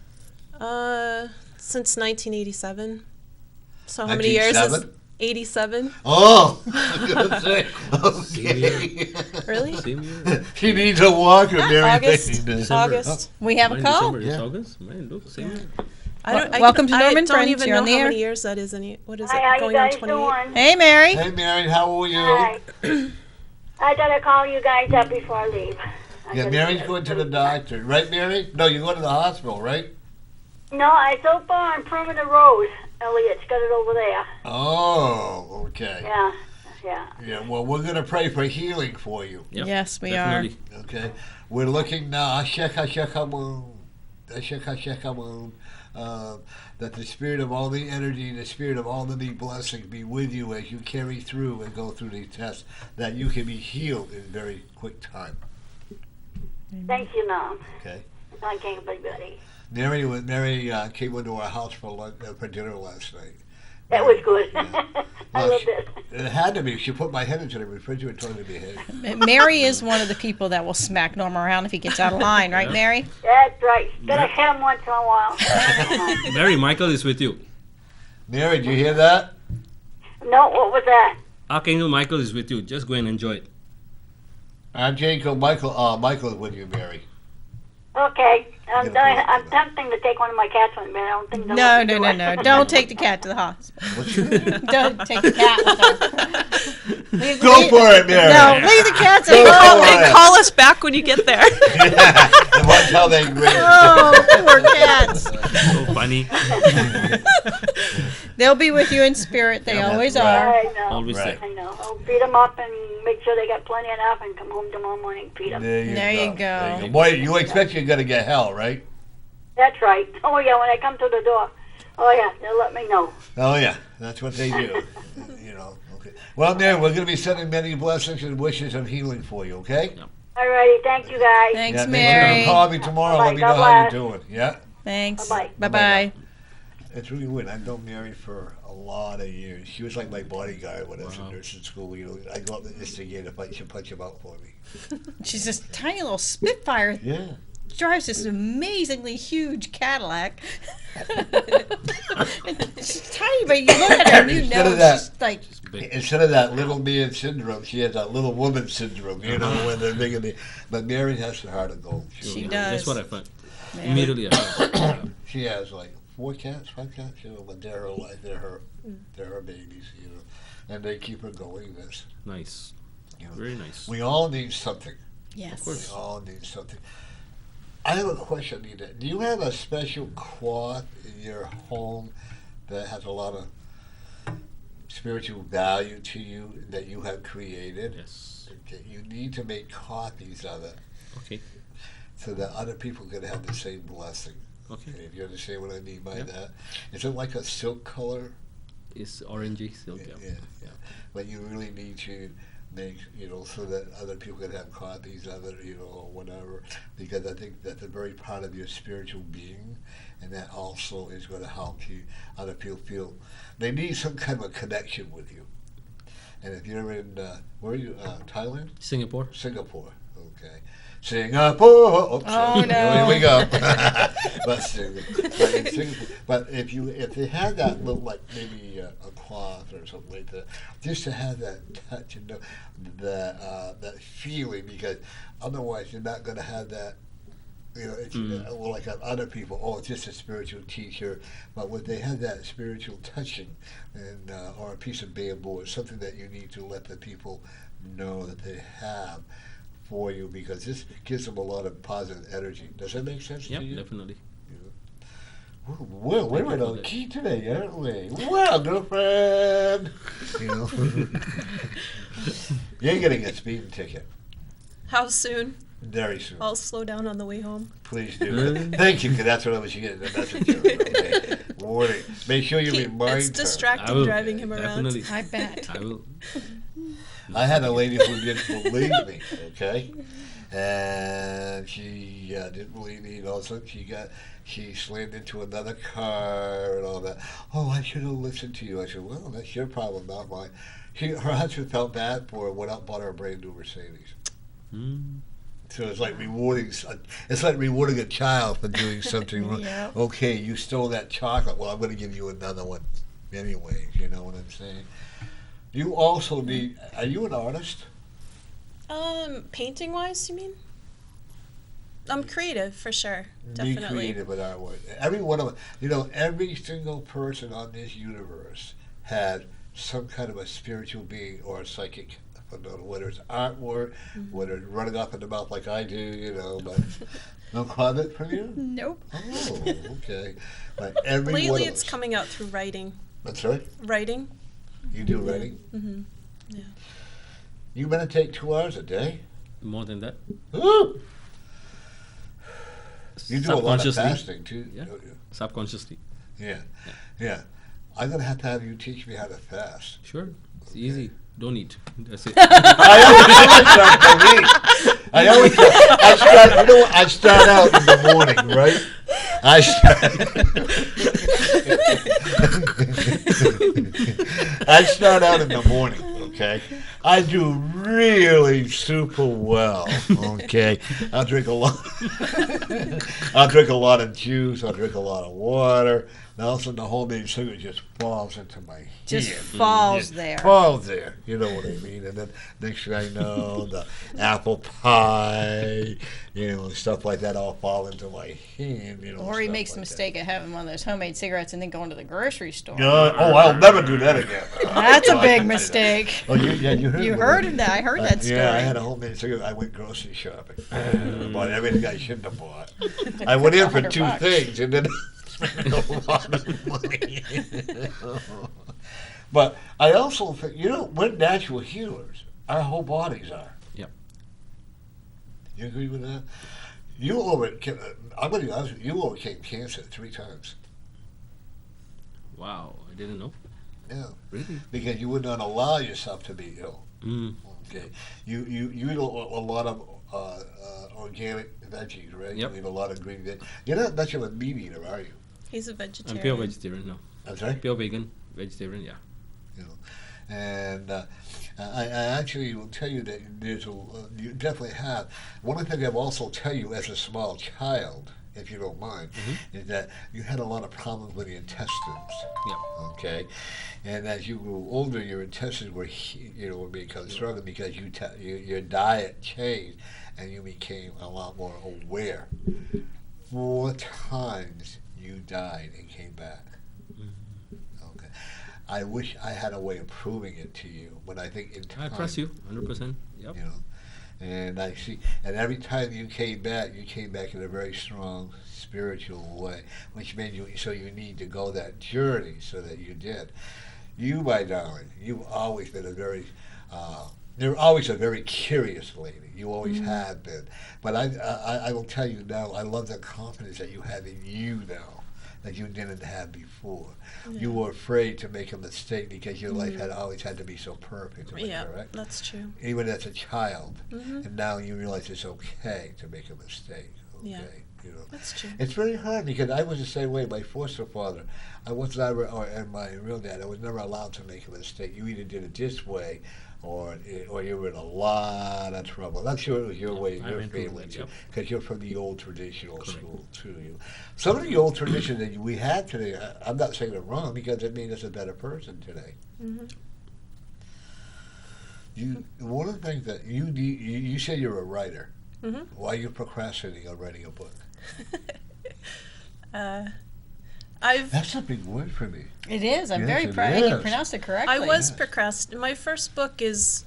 since 1987. So how many years is 1987? 87? Oh, I was gonna say, okay. Really? Same year. She needs a walker, Mary. August. December. August. We have a Mine call. December, it's Yeah. August. Mine, look, same year. Welcome to I Norman don't Friends. even You're know on the how air. many years that is. What is Hi, it? how you Going on guys 28? doing? Hey, Mary. Hey, Mary, how are you? Hi. I gotta call you guys up before I leave. Yeah, Mary's going to the doctor. Right, Mary? No, you're going to the hospital, right? No, I so far I'm proving the road. Elliot's got it over there. Oh, okay. Yeah, yeah. Yeah, well, we're going to pray for healing for you, Yep, Yes, we definitely. okay? We're looking now, that the spirit of all the energy, the spirit of all the blessing be with you as you carry through and go through these tests, that you can be healed in very quick time, Thank you, Norm. okay? Thank everybody. Mary came into our house for dinner last night. That was good. Yeah. I Well, love she- this. It had to be. She put my head into the refrigerator and told me to behave. are. Mary is one of the people that will smack Norma around if he gets out of line, right, Mary? That's right. Gotta hit him once in a while. Mary, Michael is with you. Mary, did you hear that? No, what was that? Archangel Michael is with you. Just go and enjoy it. Michael is with you, Mary. Okay. Get a bullet I'm for that. tempting to take one of my cats with me, but I don't think they'll No, let me no, do no, it. no. Don't take the cat to the hospital. What's your name? Don't take the cat with her. Go for it, Mary. No, leave the cats Go at home. for it. And call us back when you get there. And watch how they grin. Oh, poor cats. So funny. They'll be with you in spirit. They Yeah, that's always right. are. I know. Always Right. there. I know. I'll feed them up and make sure they got plenty enough and come home tomorrow morning and feed them. There you go. There you go. Boy, you expect you're going to get hell, right? That's right. Oh, yeah, when I come to the door. Oh, yeah, they'll let me know. Oh, yeah. That's what they do. You know. Okay. Well, Mary, we're going to be sending many blessings and wishes of healing for you, okay? All righty. Thank you, guys. Thanks, Yeah, Mary. Call me tomorrow. Bye-bye. Let me know God how you're bless. doing. Yeah? Thanks. Bye-bye. Bye-bye. It's really weird. I've known Mary for a lot of years. She was like my bodyguard when I was in Wow. nursing school. You know, I go up to instigate if I should punch him out for me. She's this tiny little Spitfire. Yeah. Drives this amazingly huge Cadillac. She's tiny, but you look at her and you Instead know of that- she's like, It's big. Instead of that little man syndrome, she has that little woman syndrome, you know, when they're big and but Mary has the heart of gold. She Yeah, does. That's what I found. Yeah. Immediately I found. She has like 4 cats, 5 cats, you know, but they're her life, they're her babies, you know, and they keep her going. This, Nice. you know, Very nice. we all need something. yes. We all need something. I have a question, Nita. Do you have a special cloth in your home that has a lot of spiritual value to you that you have created? Yes. Okay, you need to make copies of it Okay. so that other people can have the same blessing. Okay. If you understand what I mean by Yep. that. Is it like a silk color? It's orangey silk. Yeah, Yeah. yeah. Yeah. But you really need to make, you know, so that other people can have copies of it, you know, or whatever. Because I think that's a very part of your spiritual being, and that also is going to help you, other people feel they need some kind of a connection with you. And if you're in, where are you, Thailand? Singapore. Singapore, okay. Singapore. Oops, Oh, sorry. no. Here we go. but in Singapore, but if they had that little, like maybe a cloth or something like that, just to have that touch and that feeling, because otherwise you're not going to have that. You know, it's well, like on other people. Oh, it's just a spiritual teacher, but when they have that spiritual touching, and or a piece of bamboo, or something that you need to let the people know that they have for you because this gives them a lot of positive energy. Does that make sense Yep, to you? definitely. Well, we're Thank you right for on that. key today, aren't we? Well, girlfriend, you know, you're getting a speeding ticket How soon? very soon. I'll slow down on the way home. Please do. Thank you, because that's what I was getting. That's what okay. Warning. Make sure you remind It's her. distracting driving him around. Definitely. I bet. I will. I had a lady who didn't believe me, okay? And she didn't believe me, and all of a sudden she slammed into another car and all that. Oh, I should have listened to you. I said, well, that's your problem, not mine. Her husband felt bad for her, went out and bought her a brand new Mercedes. Mm. So it's like rewarding. It's like rewarding a child for doing something wrong. Yep. Okay, you stole that chocolate. Well, I'm going to give you another one, anyways. You know what I'm saying? You also need. Are you an artist? Painting wise, you mean? I'm creative for sure. Be Definitely. creative with artwork. Every one of them. You know, every single person on this universe had some kind of a spiritual being or a psychic. Whether it's artwork, whether it's running off in the mouth like I do, you know, but no comment from you? Nope. Oh, okay. But every one Lately, of it's us. coming out through writing. That's right. Writing. You do writing? Mm-hmm. Yeah. You meditate 2 hours a day? More than that. Woo! You do a lot of Subconsciously. fasting too, Yeah. don't you? Subconsciously. Yeah. I'm going to have you teach me how to fast. Sure. It's easy. Don't eat. That's it. I always I start out in the morning, right? I start out in the morning, okay? I do really super well, okay? I'll drink a lot. I'll drink a lot of juice. I'll drink a lot of water. And all of a sudden, the homemade sugar just falls into my Just hand. falls It there. Falls there. You know what I mean? And then next thing I know, the apple pie, you know, and stuff like that all fall into my hand. You know, Or he stuff makes the like mistake of having one of those homemade cigarettes and then going to the grocery store. that. I'll never do that again. That's a I big can't do that. mistake. Oh, you heard You about heard it. of that? I heard that story. Yeah, I had a homemade cigarette. I went grocery shopping. Bought everything I shouldn't have bought. I went in for two $100. things and then spent a lot of money. But I also think, you know, we're natural healers. Our whole bodies are. Yep. You agree with that? I'm going to be honest with you, you overcame cancer 3 times. Wow. I didn't know. Yeah. Really? Because you would not allow yourself to be ill. Mm. Okay. You eat a lot of organic veggies, right? Yep. You eat a lot of green veggies. You're not much of a meat eater, are you? He's a I'm vegetarian. pure vegetarian now. I'm sorry? Pure vegan, vegetarian, yeah. You know, and I actually will tell you that you definitely have. One of the things I've also tell you as a small child, if you don't mind, is that you had a lot of problems with the intestines. Yep. Okay, and as you grew older, your intestines were would become stronger because your diet changed and you became a lot more aware. 4 times you died and came back. Okay, I wish I had a way of proving it to you, but I think in time. I trust you, 100%. Yep. You know, and I see, and every time you came back in a very strong spiritual way, which meant you need to go that journey so that you did. You, my darling, you've always been you're always a very curious lady. You always have been. But I will tell you now, I love the confidence that you have in you now that you didn't have before. Yeah. You were afraid to make a mistake because your life had always had to be so perfect. Am I Yeah, correct? that's true. Even as a child, Mhm. and now you realize it's okay to make a mistake. Okay, Yeah. you know, That's true. it's very hard because I was the same way. My foster father, I was never, and my real dad, I was never allowed to make a mistake. You either did it this way, or you were in a lot of trouble. I'm sure it was your way, I your went through family, that, too, yep. because you're from the old traditional Correct. school too. You, some of the old traditions that we have today, I'm not saying they're wrong because it made us a better person today. Hmm. One of the things that you say you're a writer. Hmm. Why are you procrastinating on writing a book? That's a big word for me. It is. I'm Yes, very it proud. You is. pronounced it correctly. I was Yes. procrastinating. My first book is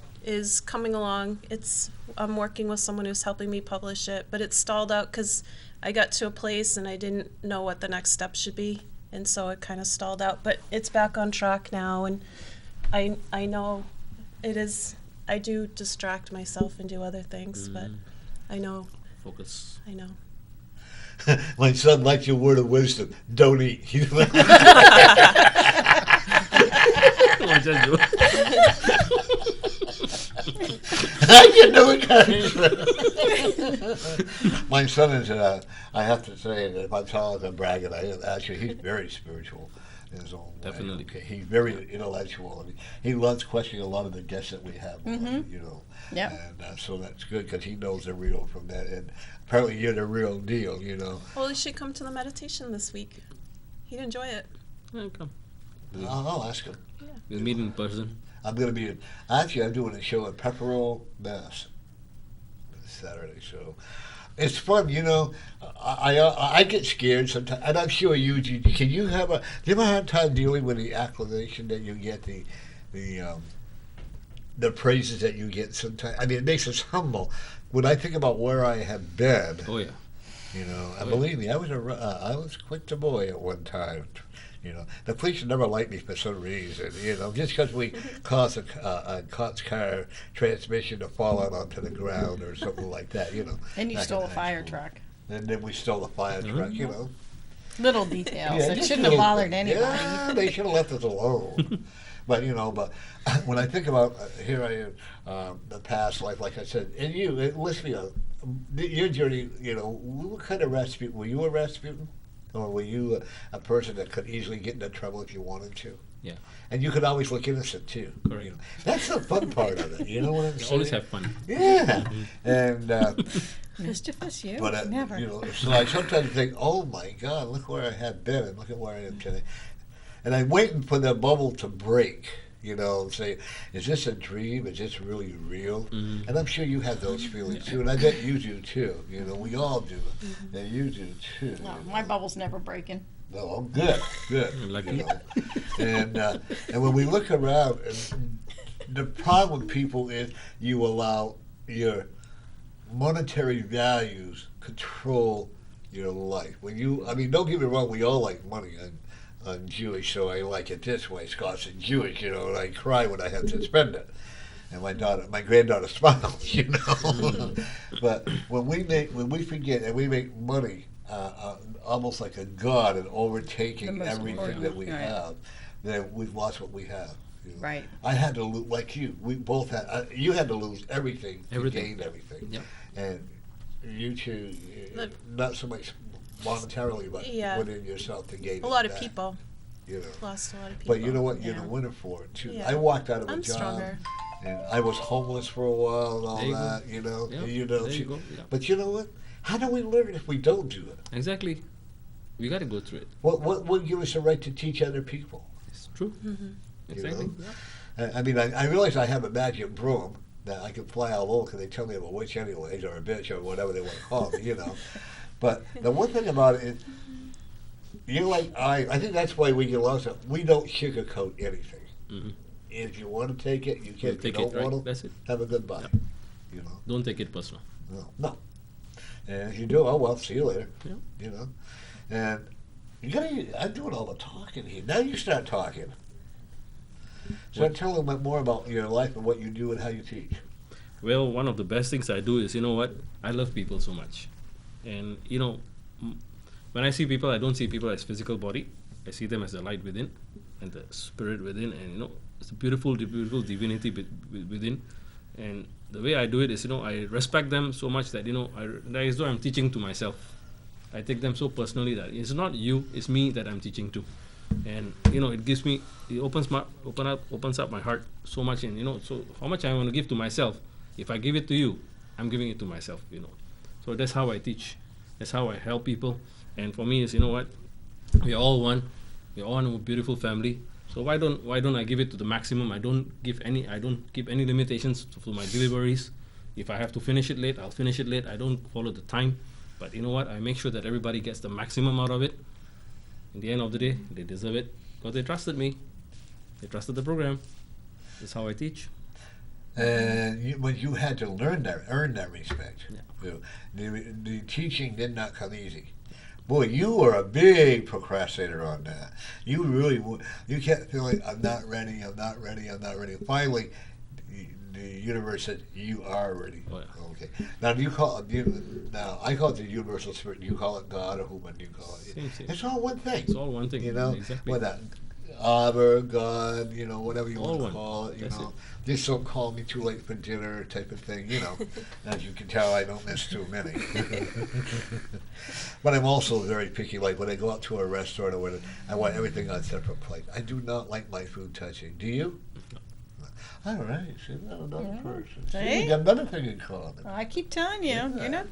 coming along. It's I'm working with someone who's helping me publish it, but it stalled out because I got to a place and I didn't know what the next step should be, and so it kind of stalled out. But it's back on track now, and I know it is. I do distract myself and do other things, but I know. Focus. I know. My son likes your word of wisdom. Don't eat. Oh, just do it. You know it comes. My son is, I have to say, that if I'm telling him bragging, actually, he's very spiritual in his own way. Definitely. Okay? He's very intellectual. I mean, he loves questioning a lot of the guests that we have, you know. Yep. And so that's good because he knows they're real from that. And apparently you're the real deal, you know. Well, you should come to the meditation this week. He'd enjoy it. Yeah, come. I'll ask him. We'll meet in person. I'm going to be, actually, I'm doing a show at Pepperell, Mass. Saturday, so it's fun, you know. I get scared sometimes, and I'm sure you do. Can you have do you ever have a hard time dealing with the acclamation that you get, the praises that you get sometimes? I mean, it makes us humble. When I think about where I have been, Oh yeah. you know, and believe me, I was quite the boy at one time. You know, the police never liked me for some reason. You know, just because we caused a cop's car transmission to fall out onto the ground or something like that. You know. And you back stole in a high fire school. truck. And then we stole a fire truck. You know. Little details that just shouldn't have little bothered things. anybody. Yeah, they should have left us alone. But you know, when I think about here I am, the past life, like I said, and you, listen, your journey. You know, what kind of Rasputin? Were you a Rasputin? Or were you a person that could easily get into trouble if you wanted to? Yeah. And you could always look innocent too. Correct. You know? That's the fun part of it. You know what I'm saying? Always have fun. Yeah. And Mischievous you? but Never. you know, so I sometimes think, oh my God, look where I have been, and look at where I am today. And I'm waiting for the bubble to break. You know, and say, is this a dream? Is this really real? Mm-hmm. And I'm sure you have those feelings too, and I bet you do too. You know, we all do, and you do too. No, you my know. bubble's never breaking. No, I'm good. Lucky. You know? And when we look around, the problem with people is you allow your monetary values control your life. When you, I mean, don't get me wrong, we all like money. I'm Jewish, so I like it this way. Scots and Jewish, you know, and I cry when I have to spend it. And my granddaughter smiles, you know. But when we forget and we make money almost like a god and overtaking everything important, that we right. have, then we've lost what we have. You know? Right. I had to lose, like you. We both had. You had to lose everything to Everything. gain everything. Yep. And you two, The- not so much monetarily, but Yeah. within yourself to gain A it lot of back, people You know. lost a lot of people. But you know what? You're Yeah. the winner for it too. Yeah. I walked out of a I'm job, stronger. and I was homeless for a while and all There you go. that. You know, Yeah, and you know. there you go, yeah. But you know what? How do we learn if we don't do it? Exactly. We got to go through it. What would give us the right to teach other people? It's true. Mm-hmm. Exactly. know? Yeah. I mean, I realize I have a magic broom that I can fly all over because they tell me I'm a witch anyways, or a bitch, or whatever they want to call me, you know. But the one thing about it is, you like I think that's why we get lost. We don't sugarcoat anything. Mm-hmm. If you want to take it, you can. If you Take don't it, right? want to, That's it. have a good bye. You know, Don't take it personal. no. And if you do, oh well, see you later. Yeah. You know, and you gotta. I'm doing all the talking here. Now you start talking. So tell them a bit more about your life and what you do and how you teach. Well, one of the best things I do is, you know what? I love people so much. And, you know, when I see people, I don't see people as physical body. I see them as the light within and the spirit within. And, you know, it's a beautiful, beautiful divinity within. And the way I do it is, you know, I respect them so much that, you know, that is though I'm teaching to myself. I take them so personally that it's not you, it's me that I'm teaching to. And you know, it opens up my heart so much, and you know, so how much I want to give to myself. If I give it to you, I'm giving it to myself, you know. So that's how I teach. That's how I help people. And for me, is, you know what, we're all one. We're all a beautiful family. So why don't I give it to the maximum? I don't give any limitations to my deliveries. If I have to finish it late, I'll finish it late. I don't follow the time. But you know what? I make sure that everybody gets the maximum out of it. In the end of the day, they deserve it because they trusted me. They trusted the program. That's how I teach. And but you had to earn that respect. Yeah. You know, the teaching did not come easy. Boy, you were a big procrastinator on that. You really, you kept feeling, I'm not ready, I'm not ready, I'm not ready. Finally, the universe said, you are ready. Oh, yeah. Okay. Now, do you call it, now, I call it the universal spirit. Do you call it God, or who do you call it? Same. It's all one thing. It's all one thing. You know, Exactly. whether Aber, God, you know, whatever you All want to one. call it, you That's know. Just don't call me too late for dinner type of thing, you know. As you can tell, I don't miss too many. But I'm also very picky. Like when I go out to a restaurant or whatever, I want everything on separate plates. I do not like my food touching. Do you? All right. See, not another Yeah. person. See, See? we got another thing in common. I keep telling you, Yeah.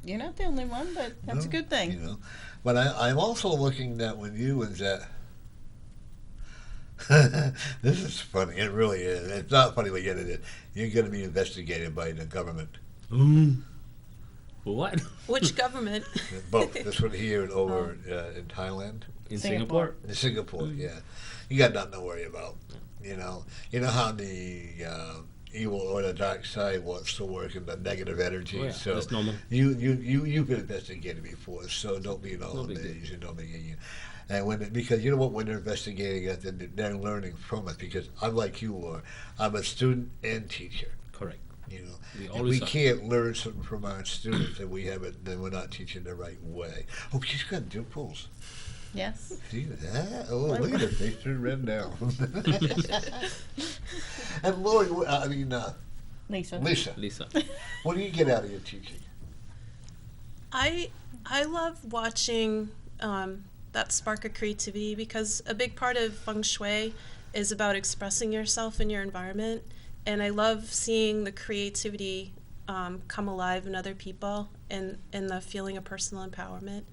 you're not the only one, but that's a No, good thing. You know, but I'm also looking at when you was at. This is funny. It really is. It's not funny, but yet it is. You're going to be investigated by the government. What? Which government? Both. This one here and over in Thailand. In Singapore. Singapore? In Singapore, yeah. You got nothing to worry about. You know how the evil or the dark side wants to work in the negative energy. Oh, yeah. So That's normal. you've been investigated before, so don't be in all No big deal. days and don't be and because you know what, when they're investigating it, they're learning from it. Because I'm like you are, I'm a student and teacher. Correct. You know, We if always we are. can't learn something from our students and we haven't, then we're not teaching the right way. Oh, she's got dimples. Yes. See that? Oh, look at her face turn red now. And Lori, Lisa. Lisa, what do you get out of your teaching? I love watching that spark of creativity, because a big part of feng shui is about expressing yourself in your environment, and I love seeing the creativity come alive in other people and the feeling of personal empowerment.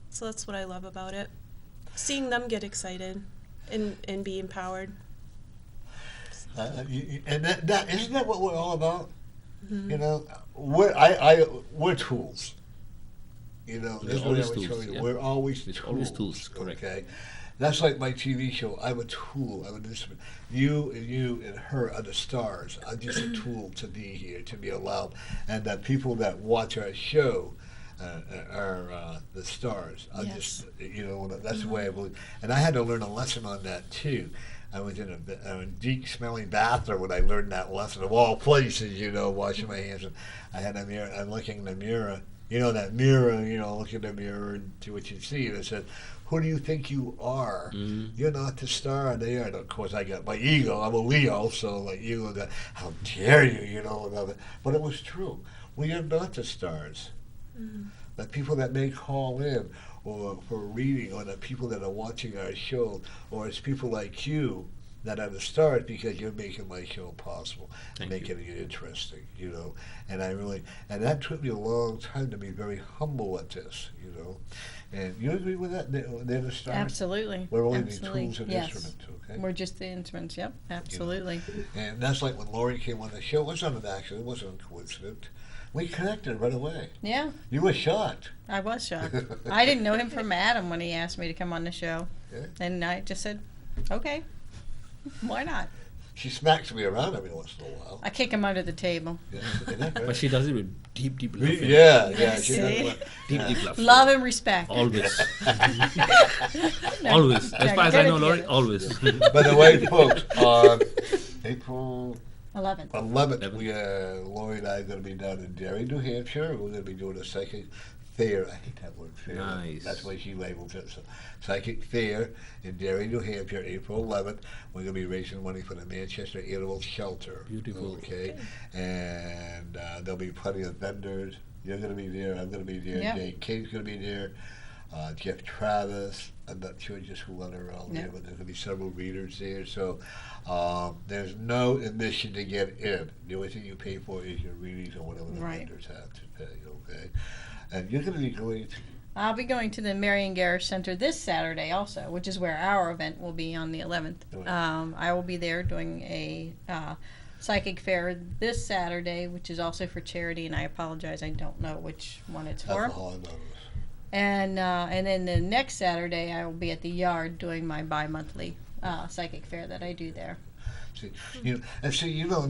So that's what I love about it. Seeing them get excited and be empowered. And that isn't that what we're all about? Mm-hmm. You know, we're tools. You know, We're this is what I always always tell tools, you. yeah. We're always There's tools. always tools, correct. Okay, that's like my TV show. I'm a tool. I'm an instrument. You and her are the stars. I'm just a tool to be here, to be allowed, and the people that watch our show are the stars. I Yes. just, you know, that's the way I believe. And I had to learn a lesson on that too. I was in a deep smelling bathroom when I learned that lesson, of all places, you know, washing my hands. And I had a mirror. I'm looking in the mirror. You know, that mirror, you know, look in the mirror and see what you see. And it said, who do you think you are? Mm-hmm. You're not the star. They are. And of course, I got my ego. I'm a Leo, so like you, how dare you, you know, and all that. But it was true. We are not the stars. Mm-hmm. The people that may call in or for reading, or the people that are watching our show, or it's people like you that are the stars because you're making my show possible, Thank making it interesting, you know. And and that took me a long time to be very humble at this, you know. And you agree with that? They're the stars. Absolutely. We're only Absolutely. the tools and Yes. instruments, okay? We're just the instruments. Yep. Absolutely. And that's like when Lori came on the show. It wasn't an accident. It wasn't a coincidence. We connected right away. Yeah. You were shocked. I was shocked. I didn't know him from Adam when he asked me to come on the show, Yeah. and I just said, "Okay, why not?" She smacks me around every once in a while. I kick him under the table. Yeah, isn't that But great? she does it with deep, deep love. in it. Yeah. She See? does Deep, deep love. Love and respect. Always. No, Always. As no, far as get I it know, Lori, together. always. By the way, folks, on April 11th. 11th, Lori and I are going to be down in Derry, New Hampshire. We're going to be doing a psychic fair. I hate that word, fair. Nice. That's why she labeled it. So, psychic fair in Derry, New Hampshire, April 11th. We're going to be raising money for the Manchester Animal Shelter. Beautiful. Okay. And there'll be plenty of vendors. You're going to be there. I'm going to be there. Yeah. Jay King's going to be there. Jeff Travis. I'm not sure just who other out there, but there's going to be several readers there. So there's no admission to get in. The only thing you pay for is your readings or whatever the Right. vendors have to pay. Okay. And you're going to be going to. I'll be going to the Marion Garrish Center this Saturday also, which is where our event will be on the 11th. Right. I will be there doing a psychic fair this Saturday, which is also for charity, and I apologize, I don't know which one it's for. Alcohol Anonymous. And then the next Saturday, I will be at the Yard doing my bi-monthly psychic fair that I do there. See, and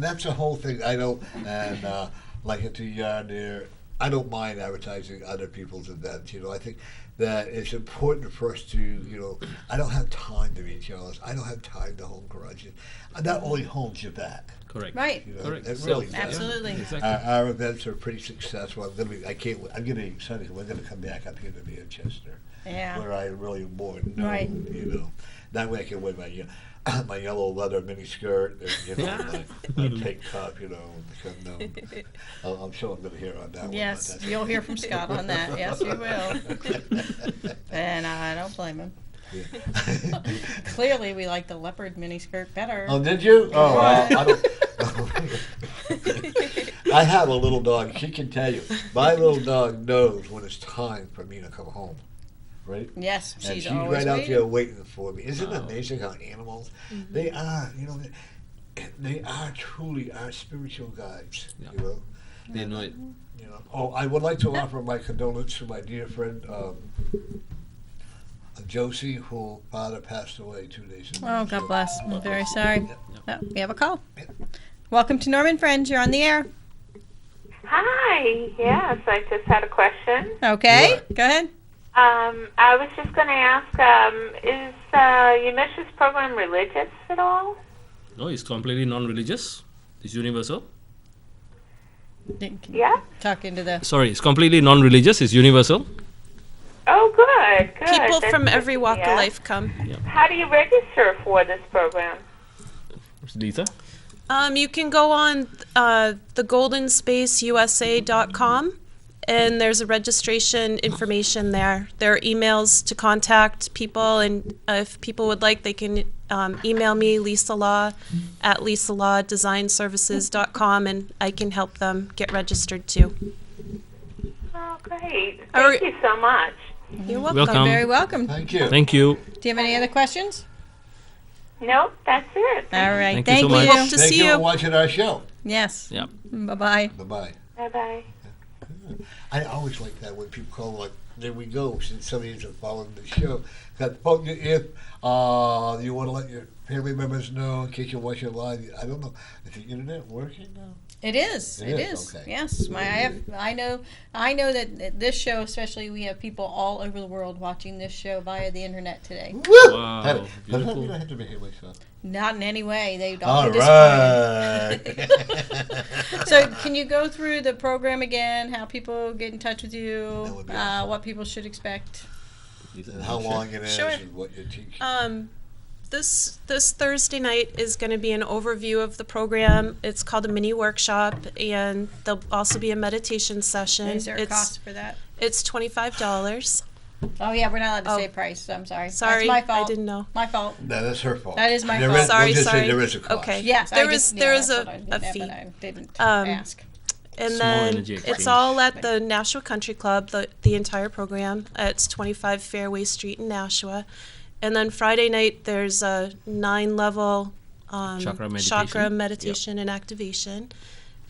that's the whole thing. I know, and like at the yard there, I don't mind advertising other people's events. I think that it's important for us to, I don't have time to meet jealous. I don't have time to hold grudges. And that only holds you back. Correct. Right. Correct. It really does. Absolutely. Exactly. Our events are pretty successful. I'm getting excited. We're going to come back up here to Manchester, Yeah. where I really more know, Right. That way I can wear my yellow leather mini skirt and my tank top, because I'm sure I'm going to hear on that one. Yes, but you'll hear from Scott on that. Yes, you will. And I don't blame him. Yeah. Clearly, we like the leopard miniskirt better. Oh, did you? Oh, I don't. I have a little dog. She can tell you. My little dog knows when it's time for me to come home. Right? Yes, And she's she's always right out waiting. there waiting for me. Isn't it amazing how animals, they are, they are truly our spiritual guides. Yeah. They know it. Oh, I would like to offer my condolences to my dear friend Josie, whose father passed away 2 days ago. Oh, God bless. I'm very sorry. Yeah. Oh, we have a call. Welcome to Norman Friends. You're on the air. Hi. Yes, I just had a question. Okay, What? go ahead. I was just going to ask, is Umesh's program religious at all? No, it's completely non-religious. It's universal. Yeah? Talk into the. Sorry, it's completely non-religious. It's universal. Oh, good, good. People That's from good every to walk hear. of life come. How do you register for this program? Lisa? You can go on thegoldenspaceusa.com, and there's a registration information there. There are emails to contact people, and if people would like, they can email me, Lisa Law, at lisalawdesignservices.com, and I can help them get registered too. Oh, great. All right. Thank you so much. You're welcome. Welcome. Very welcome. Thank you. Thank you. Do you have any other questions? Nope, that's it. All right. Thank you so Thank much. you. Hope to Thank see you you. for watching our show. Yes. Yeah. Bye-bye. Bye-bye. Bye-bye. I always like that when people call, like, there we go, since somebody isn't following the show. If you want to let your family members know in case you're watching live, I don't know, is the internet working now? It is. It It is, is. okay. Yes. I know that this show, especially, we have people all over the world watching this show via the internet today. Woo! Wow, But how beautiful. did I have to behave myself? Not in any way. They don't All get disappointed. right. So, can you go through the program again? How people get in touch with That you? would be awesome. What people should expect? And how long it is Sure. and what you teach. This Thursday night is going to be an overview of the program. It's called a mini workshop, and there'll also be a meditation session. Is there a cost for that? It's $25. Oh yeah, we're not allowed to Oh. say price. I'm sorry. Sorry, That's my fault. I didn't know. My fault. No, that's her fault. That is my There fault. is- Sorry, we'll just say sorry. there is a cost. Okay. Yes, There is that's a what I did, fee. but I didn't Um, ask. And Small then energy it's exchange. all at the Nashua Country Club, the entire program. It's 25 Fairway Street in Nashua. And then Friday night, there's a 9-level Chakra meditation and activation.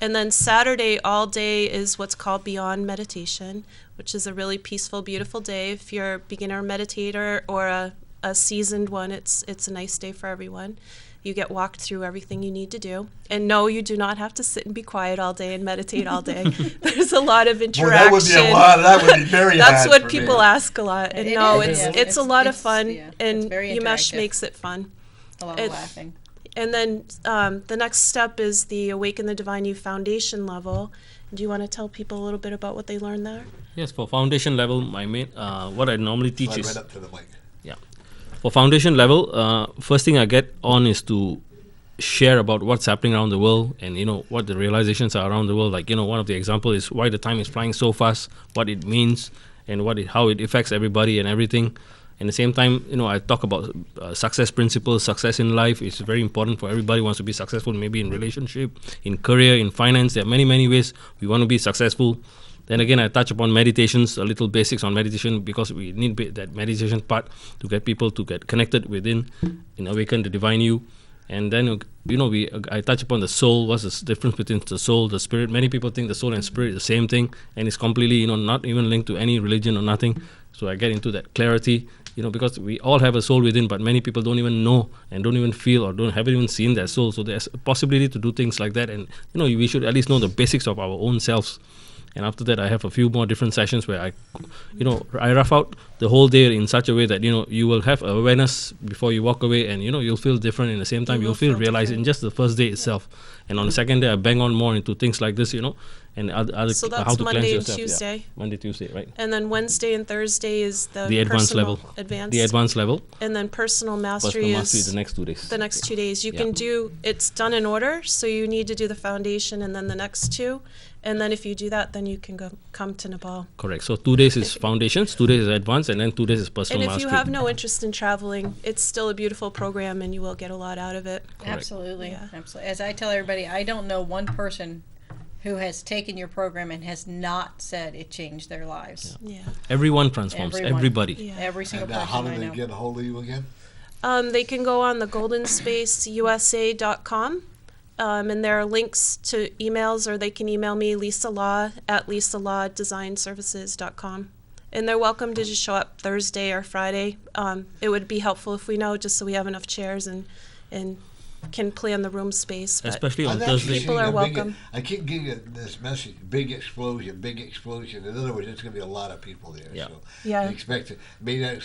And then Saturday all day is what's called Beyond Meditation, which is a really peaceful, beautiful day. If you're a beginner meditator or a seasoned one, it's a nice day for everyone. You get walked through everything you need to do. And no, you do not have to sit and be quiet all day and meditate all day. There's a lot of Boy, interaction. that would be a lot. That would be very That's hard what for people me. ask a lot. And It no, is, it's yeah. it's a lot of It's- fun, yeah, it's and very Umesh interactive. makes it fun. A lot it- of laughing. And then the next step is the Awaken the Divine You Foundation level. Do you want to tell people a little bit about what they learned there? Yes, for foundation level, my main what I normally teach Slide is right up to the mic. for foundation level. First thing I get on is to share about what's happening around the world and what the realizations are around the world. Like one of the example is why the time is flying so fast, what it means, and how it affects everybody and everything. At the same time, I talk about success principles. Success in life is very important for everybody. Wants to be successful, maybe in relationship, in career, in finance. There are many ways we want to be successful. Then again, I touch upon meditations, a little basics on meditation, because we need that meditation part to get people to get connected within, awaken the divine you. And then I touch upon the soul. What's the difference between the soul, the spirit? Many people think the soul and spirit is the same thing, and it's completely not even linked to any religion or nothing. So I get into that clarity, because we all have a soul within, but many people don't even know and don't even feel or haven't even seen their soul. So there's a possibility to do things like that, and we should at least know the basics of our own selves. And after that, I have a few more different sessions where I rough out the whole day in such a way that you will have awareness before you walk away, and you'll feel different. In the same time, you'll feel realized in just the first day itself. And on the second day, I bang on more into things like this, and other So that's how to Monday cleanse and yourself. Tuesday. Yeah. Monday, Tuesday, right? And then Wednesday and Thursday is the advanced personal- level. Advanced. The advanced level. And then personal mastery, Personal mastery is the next 2 days. the next 2 days. You Yeah. can do, it's done in order, so you need to do the foundation and then the next 2. And then if you do that, then you can come to Nepal. Correct. So 2 days is foundations, 2 days is advanced, and then 2 days is personal And if mastery. you have no interest in traveling, it's still a beautiful program and you will get a lot out of it. Absolutely. Yeah. Absolutely. As I tell everybody, I don't know one person who has taken your program and has not said it changed their lives. Yeah. Everyone transforms. Everyone. Everybody. Yeah. Every single And how person do I they know. get a hold of you again? They can go on the goldenspaceusa.com. And there are links to emails, or they can email me, Lisa Law, at lisalawdesignservices.com. And they're welcome to just show up Thursday or Friday. It would be helpful if we know, just so we have enough chairs and can plan the room space. But Especially on I've actually Thursday. People seen are a big- welcome. I keep giving you this message: big explosion, big explosion. In other words, it's going to be a lot of people there. Yeah. So Yeah. expect it.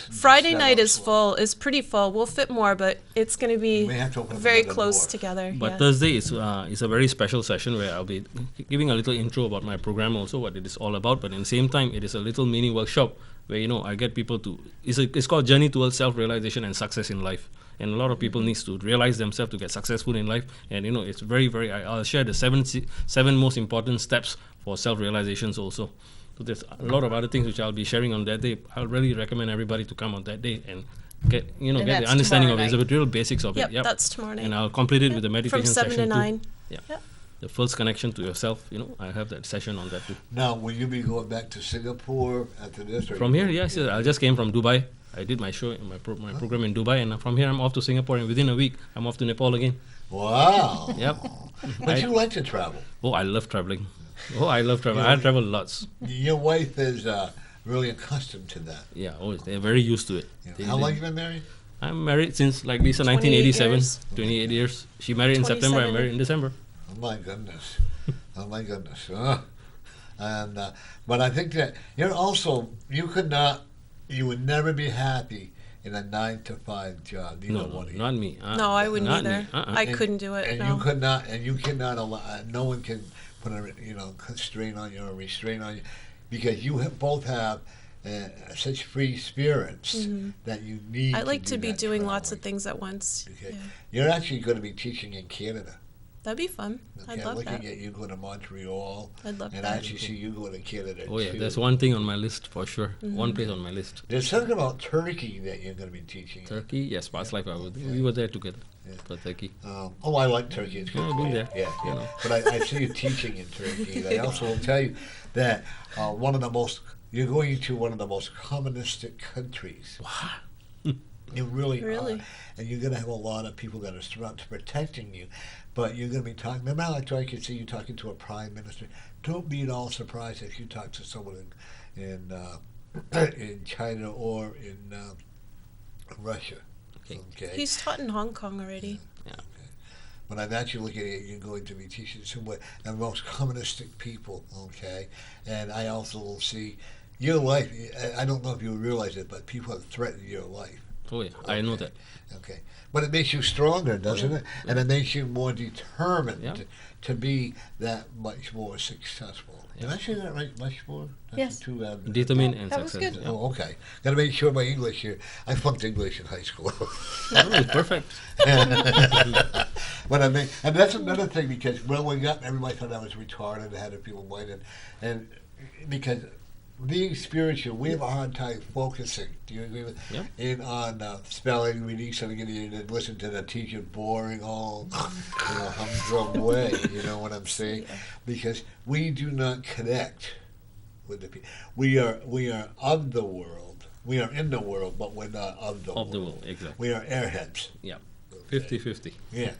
Friday night is full, is pretty full. We'll fit more, but it's going to be may have to open very another close door. together. But yeah. Thursday is a very special session where I'll be giving a little intro about my program, also what it is all about. But at the same time, it is a little mini workshop where I get people to. It's called Journey Towards Self-Realization and Success in Life. And a lot of people needs to realize themselves to get successful in life. And it's very, very. I'll share the seven most important steps for self-realizations also. So there's a lot of other things which I'll be sharing on that day. I'll really recommend everybody to come on that day and get get the that's understanding of tomorrow it, the night. real basics of Yep, it. Yep. that's tomorrow night. And I'll complete it with the meditation From 7 section to too. 9. Yeah. Yep. The first connection to yourself. I have that session on that too. Now, will you be going back to Singapore after this? Or From here, yes, I just came from Dubai. I did my show, my program in Dubai, and from here I'm off to Singapore, and within a week I'm off to Nepal again. Wow. Yep. But you like to travel. Oh, I love traveling. I travel lots. Your wife is really accustomed to that. Yeah, they're very used to it. How long you been married? I'm married since like Lisa 28 1987. years. 28 years. She married in September. I 27. married in December. Oh my goodness. Oh my goodness. And but I think that you would never be happy in a 9-to-5 job. Neither No, one of you. not me. No, I wouldn't not either. me. Uh-uh. I couldn't do it. And No. you cannot allow. No one can put a constraint on you or restraint on you, because you both have such free spirits that you need. I like to do be that doing lots of traveling. things at once. Okay. Yeah. You're actually going to be teaching in Canada. That'd be fun. Okay, I'd I'm love looking that. at you going to Montreal. I'd love and that. I actually see you going to Canada Oh yeah, too. there's one thing on my list for sure. Mm-hmm. One place on my list. There's something about Turkey that you're going to be teaching. Turkey, yes, past life. We were there together. Yeah. For Turkey. I like Turkey. It's good. Yeah, I've been there. Yeah, You yeah. know. But I see you teaching in Turkey. And I also will tell you that you're going to one of the most communistic countries. Wow. You really Really? are. And you're going to have a lot of people that are surrounded protecting you. But you're going to be talking. No matter I can see you talking to a prime minister. Don't be at all surprised if you talk to someone in China or in Russia. Okay. He's taught in Hong Kong already. When I'm actually looking at it, you're going to be teaching somewhere the most communistic people, okay? And I also will see your life. I don't know if you realize it, but people have threatened your life. Oh yeah, I know that. Okay. But it makes you stronger, doesn't it? And it makes you more determined Yeah. to be that much more successful. Did I say that right? Much more? That's Yes. the two, Determined and That was success. good. Yeah. Oh, okay. Got to make sure my English here. I flunked English in high school. Oh, it's perfect. But and that's another thing, because growing up, everybody thought I was retarded. I had to feel white, and because being spiritual, we have a hard time focusing. Do you agree with? Yeah. In on spelling, reading something, and listen to the teacher boring all humdrum way. You know what I'm saying? Because we do not connect with the people. We are of the world. We are in the world, but we're not of the world. Of the world, exactly. We are airheads. Yeah. 50-50. Yeah,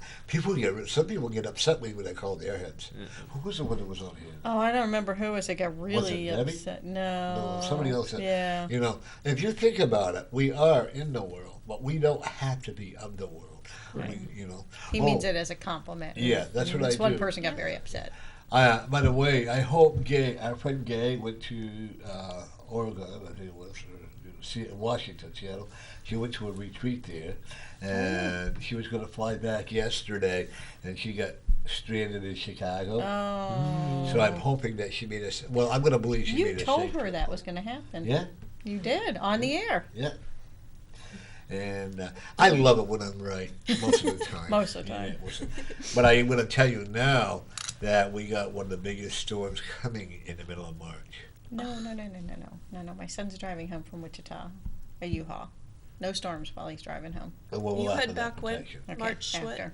some people get upset when I call the airheads. Who was the one that was on here? Oh, I don't remember who it was that got really Debbie? upset. No, somebody else said. Yeah. You know, if you think about it, we are in the world, but we don't have to be of the world. Right. You know. He means it as a compliment. Yeah, that's what I This one do. person got very upset. By the way, I hope our friend Gay went to Oregon, I think it was, or Washington, Seattle. She went to a retreat there, and she was going to fly back yesterday, and she got stranded in Chicago. Oh. So I'm hoping that she made us. Well, I'm going to believe she You made us. told her that was going to happen. Yeah, You did, on the air. yeah. And I love it when I'm right most of the time. Most of the time. But I'm going to tell you now that we got one of the biggest storms coming in the middle of March. No. My son's driving home from Wichita, a U-Haul. No storms while he's driving home. And we'll You have head that back when? protection. Okay, March after.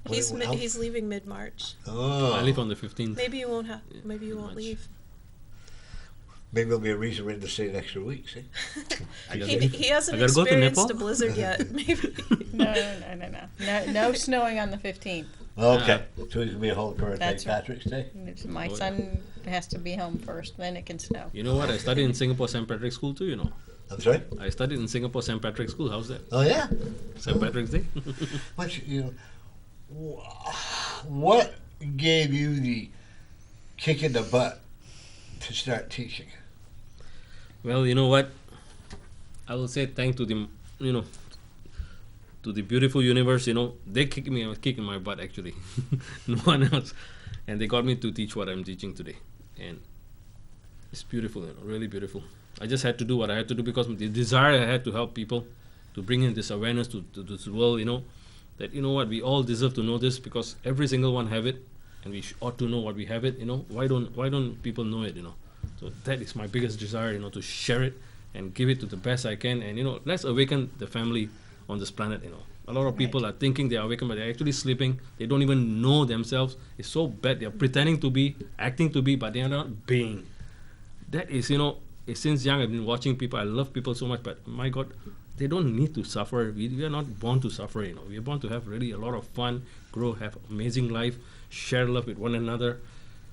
He's leaving mid-March. Oh, I leave on the 15th. Maybe you won't March. leave. maybe there'll be a reason we're in to stay an extra week. See? He hasn't I gotta go to experienced Nepal? a blizzard yet. Maybe. No snowing on the 15th. Okay, so it's gonna be a whole for St. That's right. Patrick's Day. My son has to be home first, then it can snow. You know what? I studied in Singapore St. Patrick's School too, you know. I'm sorry. I studied in Singapore St. Patrick's School. How's that? Oh yeah. St. Patrick's Day? But what gave you the kick in the butt to start teaching? Well, you know what? I will say thanks to the, to the beautiful universe, they kicking my butt actually. No one else. And they got me to teach what I'm teaching today. And it's beautiful, really beautiful. I just had to do what I had to do because the desire I had to help people, to bring in this awareness to this world, that, what, we all deserve to know this because every single one have it and we ought to know what we have it, Why don't people know it, So that is my biggest desire, to share it and give it to the best I can. And, let's awaken the family on this planet, A lot of people are thinking they are awakened, but they're actually sleeping. They don't even know themselves. It's so bad. They're pretending to be, acting to be, but they are not being. That is, since young I've been watching people. I love people so much, but my God, they don't need to suffer. We are not born to suffer, We are born to have really a lot of fun, grow, have amazing life, share love with one another.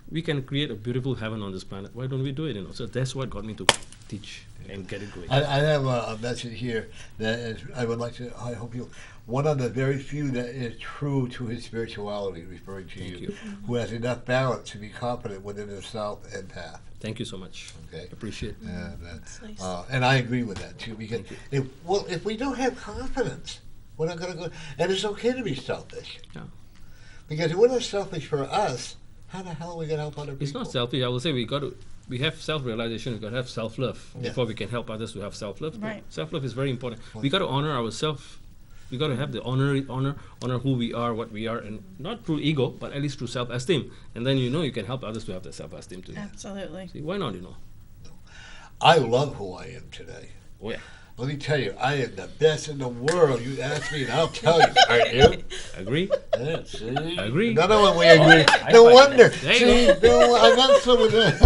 We can create a beautiful heaven on this planet. Why don't we do it, So that's what got me to teach and get it going. I have a message here that is, I hope you, one of the very few that is true to his spirituality, referring to you, who has enough balance to be confident within himself and path. Thank you so much. Okay. Appreciate it. And, That's nice. and I agree with that too, because if we don't have confidence, we're not going to go. And it's okay to be selfish. Yeah. Because if we're not selfish for us, how the hell are we going to help other people? It's not selfish. I will say we have self-realization. We got to have self-love before we can help others to have self-love. Right. Self-love is very important. We got to honor ourselves. We got to have the honor who we are, what we are, and not through ego, but at least through self-esteem. And then you can help others to have the self-esteem too. Absolutely. See, why not? I love who I am today. Oh yeah. Let me tell you, I am the best in the world. You ask me, and I'll tell you. Aren't you? Agree? Yeah, see? Agree. None of them we agree. I No find wonder. that. See, I got some of that.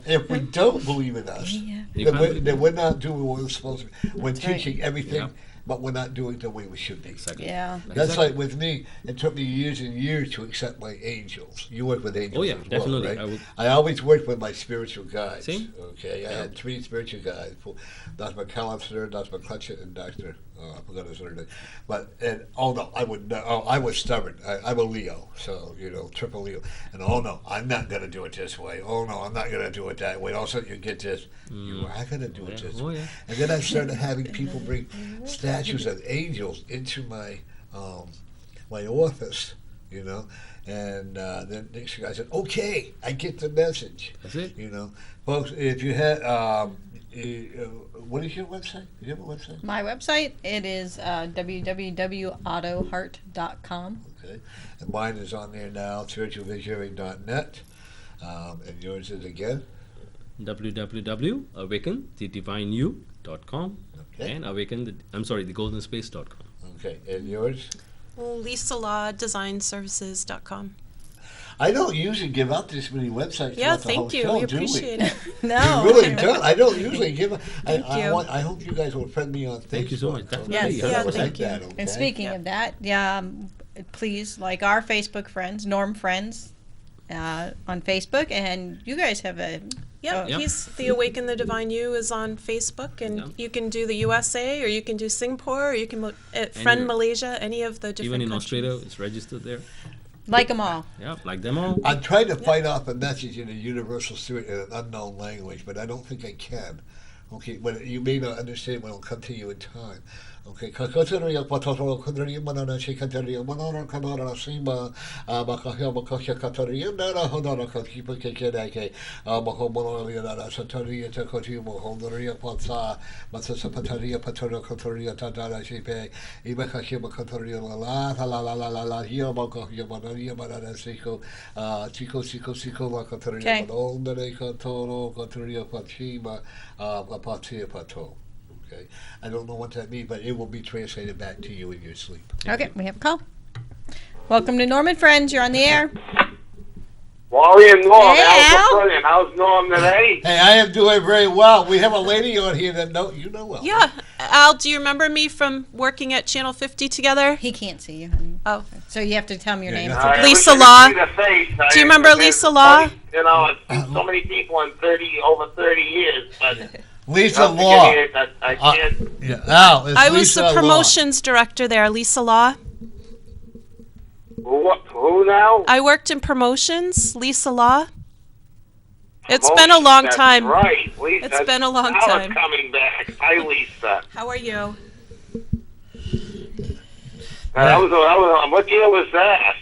If we don't believe in us, then we're not doing what we're supposed to be. We're teaching everything, but we're not doing it the way we should be. Exactly. Yeah. That's like with me. It took me years and years to accept my angels. You work with angels. Oh, yeah, as well, definitely. right? I always worked with my spiritual guides. Same. Okay, I had 3 spiritual guides: Dr. McAllister, Dr. McClutchet, and Dr. I forgot his other name. I was stubborn. I'm a Leo, so triple Leo. And I'm not going to do it this way. I'm not going to do it that way. All of a sudden you get this. You are going to do it this way. Yeah. And then I started having people bring statues of angels into my my office, and then next thing I said, okay, I get the message. That's it. Folks, if you had, what is your website? Do you have a website? My website, it is www.autoheart.com. Okay. And mine is on there now, spiritualvisionary.net. And yours is again? www.awakenthedivineyou.com Okay. and thegoldenSpace.com. Okay. And yours? LisaLawDesignServices.com. I don't usually give out this many websites Yeah, throughout the whole thank you. show, We do appreciate it. No. We really don't. I don't usually give. Thank you. I hope you guys will friend me on Facebook. Thank you so much. Okay? Definitely. Yes. Yeah, Like thank you. that, okay? And speaking of that, yeah, please like our Facebook friends, Norm Friends, on Facebook, and you guys have a. Yeah, Oh. he's the Awaken the Divine You is on Facebook, and Yeah. you can do the USA, or you can do Singapore, or you can friend Malaysia, any of the different Even in countries. Australia, it's registered there. Like them all. Yeah, like them all. I'm trying to fight off a message in a universal spirit in an unknown language, but I don't think I can. Okay, but you may not understand when it'll come to you in time. Okay, kakataria patoro kadaria manana shikataria manana kanara simba makahya makahya kataria nara honara kakipa kekedake mahomoria nara sataria takoti mohondaria patsa matsasa pataria patoro kataria tadara shipe ibakahya makataria la la la la la la here makahya manaria manana siko siko makataria manondare katoro kataria pachima patia pato. Okay. I don't know what that means, but it will be translated back to you in your sleep. Okay, we have a call. Welcome to Norm and Friends. You're on the air. Wally and Norm, Hey, how's Al. the brilliant? How's Norm today? Hey, I am doing very well. We have a lady on here that you know well. Yeah, Al, do you remember me from working at Channel 50 together? He can't see you, honey. Oh, So you have to tell him your name. Yeah. I Lisa wish Law. I could see the face. Do you remember I've been Lisa Law? You know, I've seen so many people in over 30 years, but Lisa nothing Law. in it, I can't. Yeah. Al, it's I was Lisa the Law. promotions director there, Lisa Law. Who now? I worked in promotions, Lisa Law. It's been a long That's time. Right, Lisa. It's been a long now time. It's coming back. Hi, Lisa. How are you? What year was that?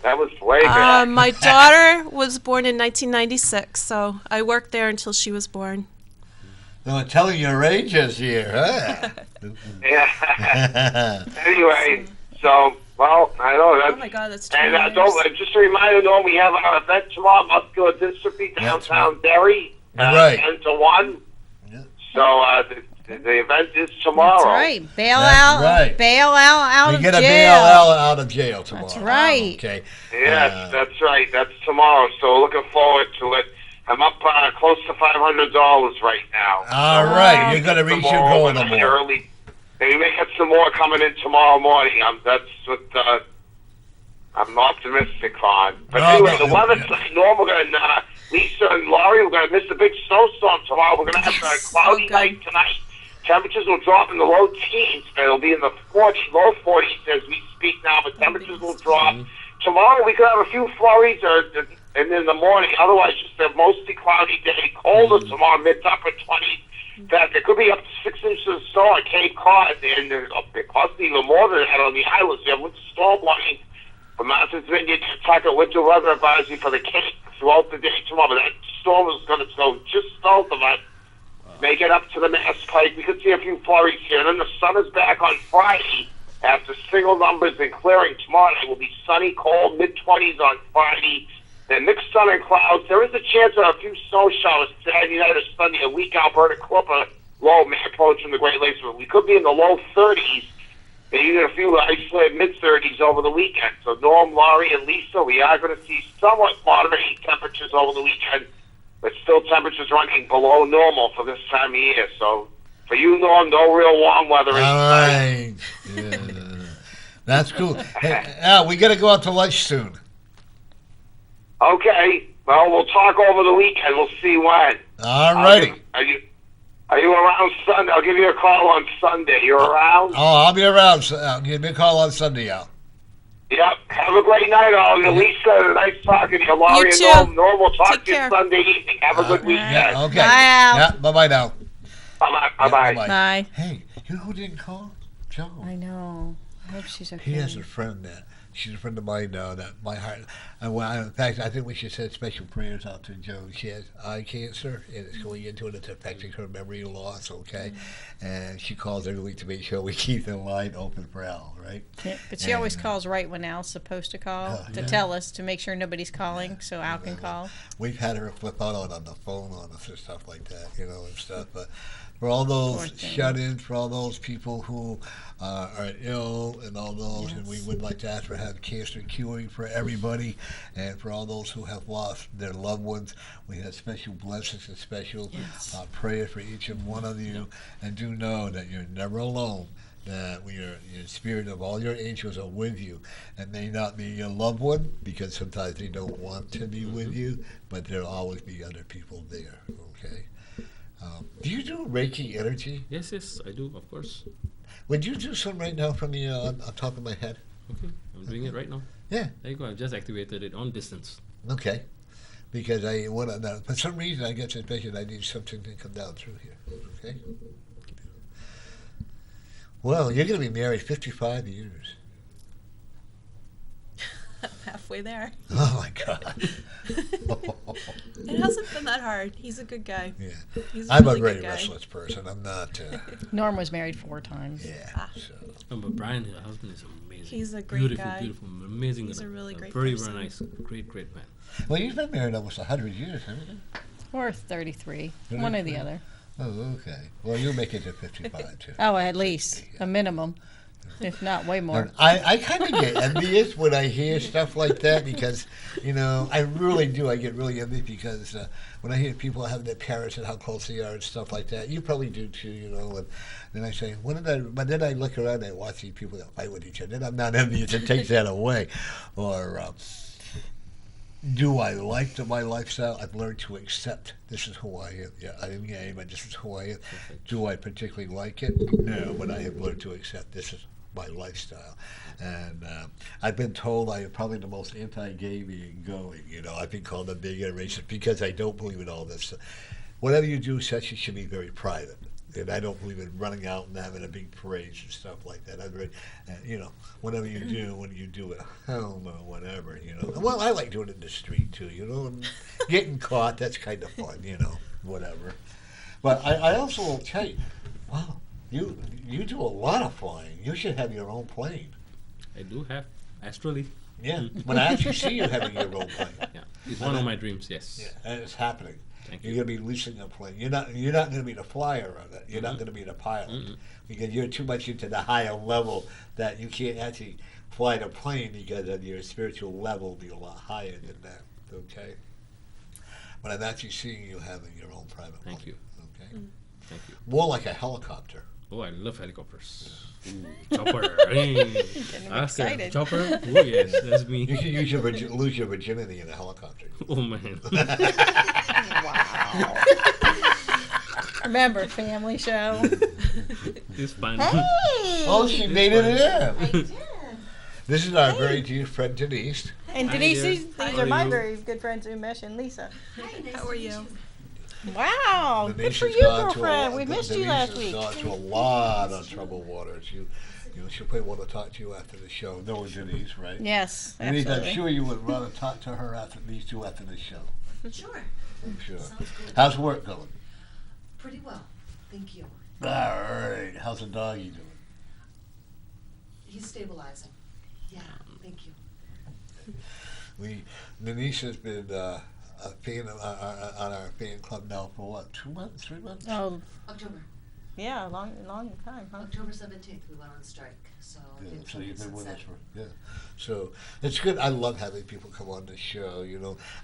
That was way back. My daughter was born in 1996, so I worked there until she was born. No, telling your ages here, huh? Yeah. Anyway, so, well, I know that's. Oh my God, that's And 20 years. just a reminder, Norm, we have our event tomorrow, Muscular Dystrophy, That's downtown Derry, Right. 10 to 1. Yeah. So the event is tomorrow. That's right. Bail That's out. right. Bail out We of get jail. a bail out of jail tomorrow. That's right. Okay. Yes, that's right. That's tomorrow. So looking forward to it. I'm up close to $500 right now. All right. You're going to reach your goal in the morning. Early. And we may get some more coming in tomorrow morning. That's what I'm optimistic on. But anyway, the weather tonight, Norm, we're going to, Lisa and Laurie, we're going to miss a big snowstorm tomorrow. We're going to have a cloudy night tonight. Temperatures will drop in the low teens. It'll be in the low 40s as we speak now, but temperatures will drop. Tomorrow we could have a few flurries and in the morning. Otherwise, just a mostly cloudy day. Colder tomorrow, mid to upper 20s. In fact, it could be up to 6 inches of snow at Cape Cod, and possibly even more than that on the islands. We have winter storm warning for Martha's Vineyard, Tucker, winter weather advisory for the Cape throughout the day tomorrow. But that storm is going to go just south of us. Make it up to the Mass Pike. We could see a few flurries here. And then the sun is back on Friday after single numbers and clearing. Tomorrow night will be sunny, cold, mid-20s on Friday. Then mixed sun and clouds. There is a chance of a few snow showers Saturday night or Sunday. A weak Alberta Clipper low may approach from the Great Lakes. But we could be in the low 30s. Maybe even a few isolated mid-30s over the weekend. So Norm, Laurie, and Lisa, we are going to see somewhat moderating temperatures over the weekend. But still temperatures running below normal for this time of year. So for you, Norm, no real warm weather. All right. Yeah. That's cool. Hey, Al, we got to go out to lunch soon. Okay. Well, we'll talk over the weekend. We'll see when. All righty. Are you around Sunday? I'll give you a call on Sunday. You're around? Oh, I'll be around. So, give me a call on Sunday, Al. Yep. Have a great night, all. Lisa, nice talking to you. Laurie You and too. Norm, we'll talk Take to you care. Sunday evening. Have a good weekend. Yeah, okay. Bye, Al. Yeah, bye-bye now. Bye-bye. Yeah, Bye-bye. Bye. Hey, you know who didn't call? Joe. I know. I hope she's okay. He has a friend that she's a friend of mine now that my heart. In fact, I think we should send special prayers out to Joe. She has eye cancer and it's going into it. It's affecting her memory loss. Okay, and she calls every week to make sure we keep the line open for Al. Right? Yeah, but she always calls right when Al's supposed to call to tell us to make sure nobody's calling so Al can call. We've had her flip out on the phone on us and stuff like that, and stuff. For all Poor those thing. shut-ins, for all those people who are ill, and all those, and we would like to ask for have cancer curing for everybody, and for all those who have lost their loved ones, we have special blessings and special prayer for each and one of you, and do know that you're never alone. That your spirit of all your angels are with you, and may not be your loved one because sometimes they don't want to be with you, but there'll always be other people there. Okay. Do you do Reiki energy? Yes, yes, I do, of course. Would you do some right now from the on top of my head? Okay, I'm doing it right now. Yeah. There you go. I've just activated it on distance. Okay. Because I want to. For some reason, I get the impression I need something to come down through here. Okay. Well, you're going to be married 55 years. Halfway there. Oh my God. It hasn't been that hard. He's a good guy. Yeah. He's I'm really a very good guy. restless person. I'm not. Norm was married 4 times. Yeah. So. Oh, but Brian, her husband, is amazing. He's a great beautiful, guy. Beautiful, amazing. He's a really great very, person. very nice. Great, great man. Well, you've been married almost 100 years, haven't you? Or 33. One or the other. Oh, okay. Well, you'll make it to 55 too. Oh, at least. A minimum. If not, way more. And I kind of get envious when I hear stuff like that because, I really do. I get really envious because when I hear people having their parents and how close they are and stuff like that, you probably do too, and then I say, but then I look around and I watch these people that fight with each other, and I'm not envious. It takes that away. Or do I like my lifestyle? I've learned to accept this is who I am. Yeah, I am gay, but this is who I am. Do I particularly like it? No, but I have learned to accept this is my lifestyle. And I've been told I am probably the most anti-gay being going. I've been called a bigot racist because I don't believe in all this. Whatever you do, sexually should be very private. And I don't believe in running out and having a big parades and stuff like that. Whatever you do, when you do it at home or whatever, Well, I like doing it in the street too, and getting caught, that's kind of fun, whatever. But I also will tell you, wow, you do a lot of flying. You should have your own plane. I do have, astrally. Yeah, when I actually see you having your own plane. Yeah, it's one of my dreams. Yes. Yeah, and it's happening. Thank You're you. going to be leasing a plane. You're not going to be the flyer of it. You're not going to be the pilot because you're too much into the higher level that you can't actually fly the plane because of your spiritual level will be a lot higher than that. Okay. But I'm actually seeing you having your own private plane. Thank you. Okay. Thank you. More like a helicopter. Oh, I love helicopters. Ooh, chopper. Hey. Getting Ask her, excited. chopper. Oh yes, that's You me. can lose your virginity in a helicopter. Oh man. Wow. Remember, family show. It's fun. Oh, she made it in. I did. This is our very dear friend Denise. And Hi, Denise, dear. these How are are my you? very good friends, Umesh and Lisa. Hi, nice How to are meet you? Wow, good Denise for has you, gone to girlfriend. a- We missed you Denise last has week. gone to a lot of troubled waters. She'll probably want to talk to you after the show. Knowing Denise, right? Yes, Denise, I'm absolutely. sure you would rather talk to her after these two after the show. Sure. I'm sure. Sounds good. How's work going? Pretty well. Thank you. All right. How's the doggy doing? He's stabilizing. Yeah, thank you. Denise has been a fan on our fan club now for what? 2 months? 3 months? Oh, October. yeah, long time, huh? October 17th, we went on strike. So, Yeah, I've been so you've been since with us then. for So it's good. I love having people come on the show.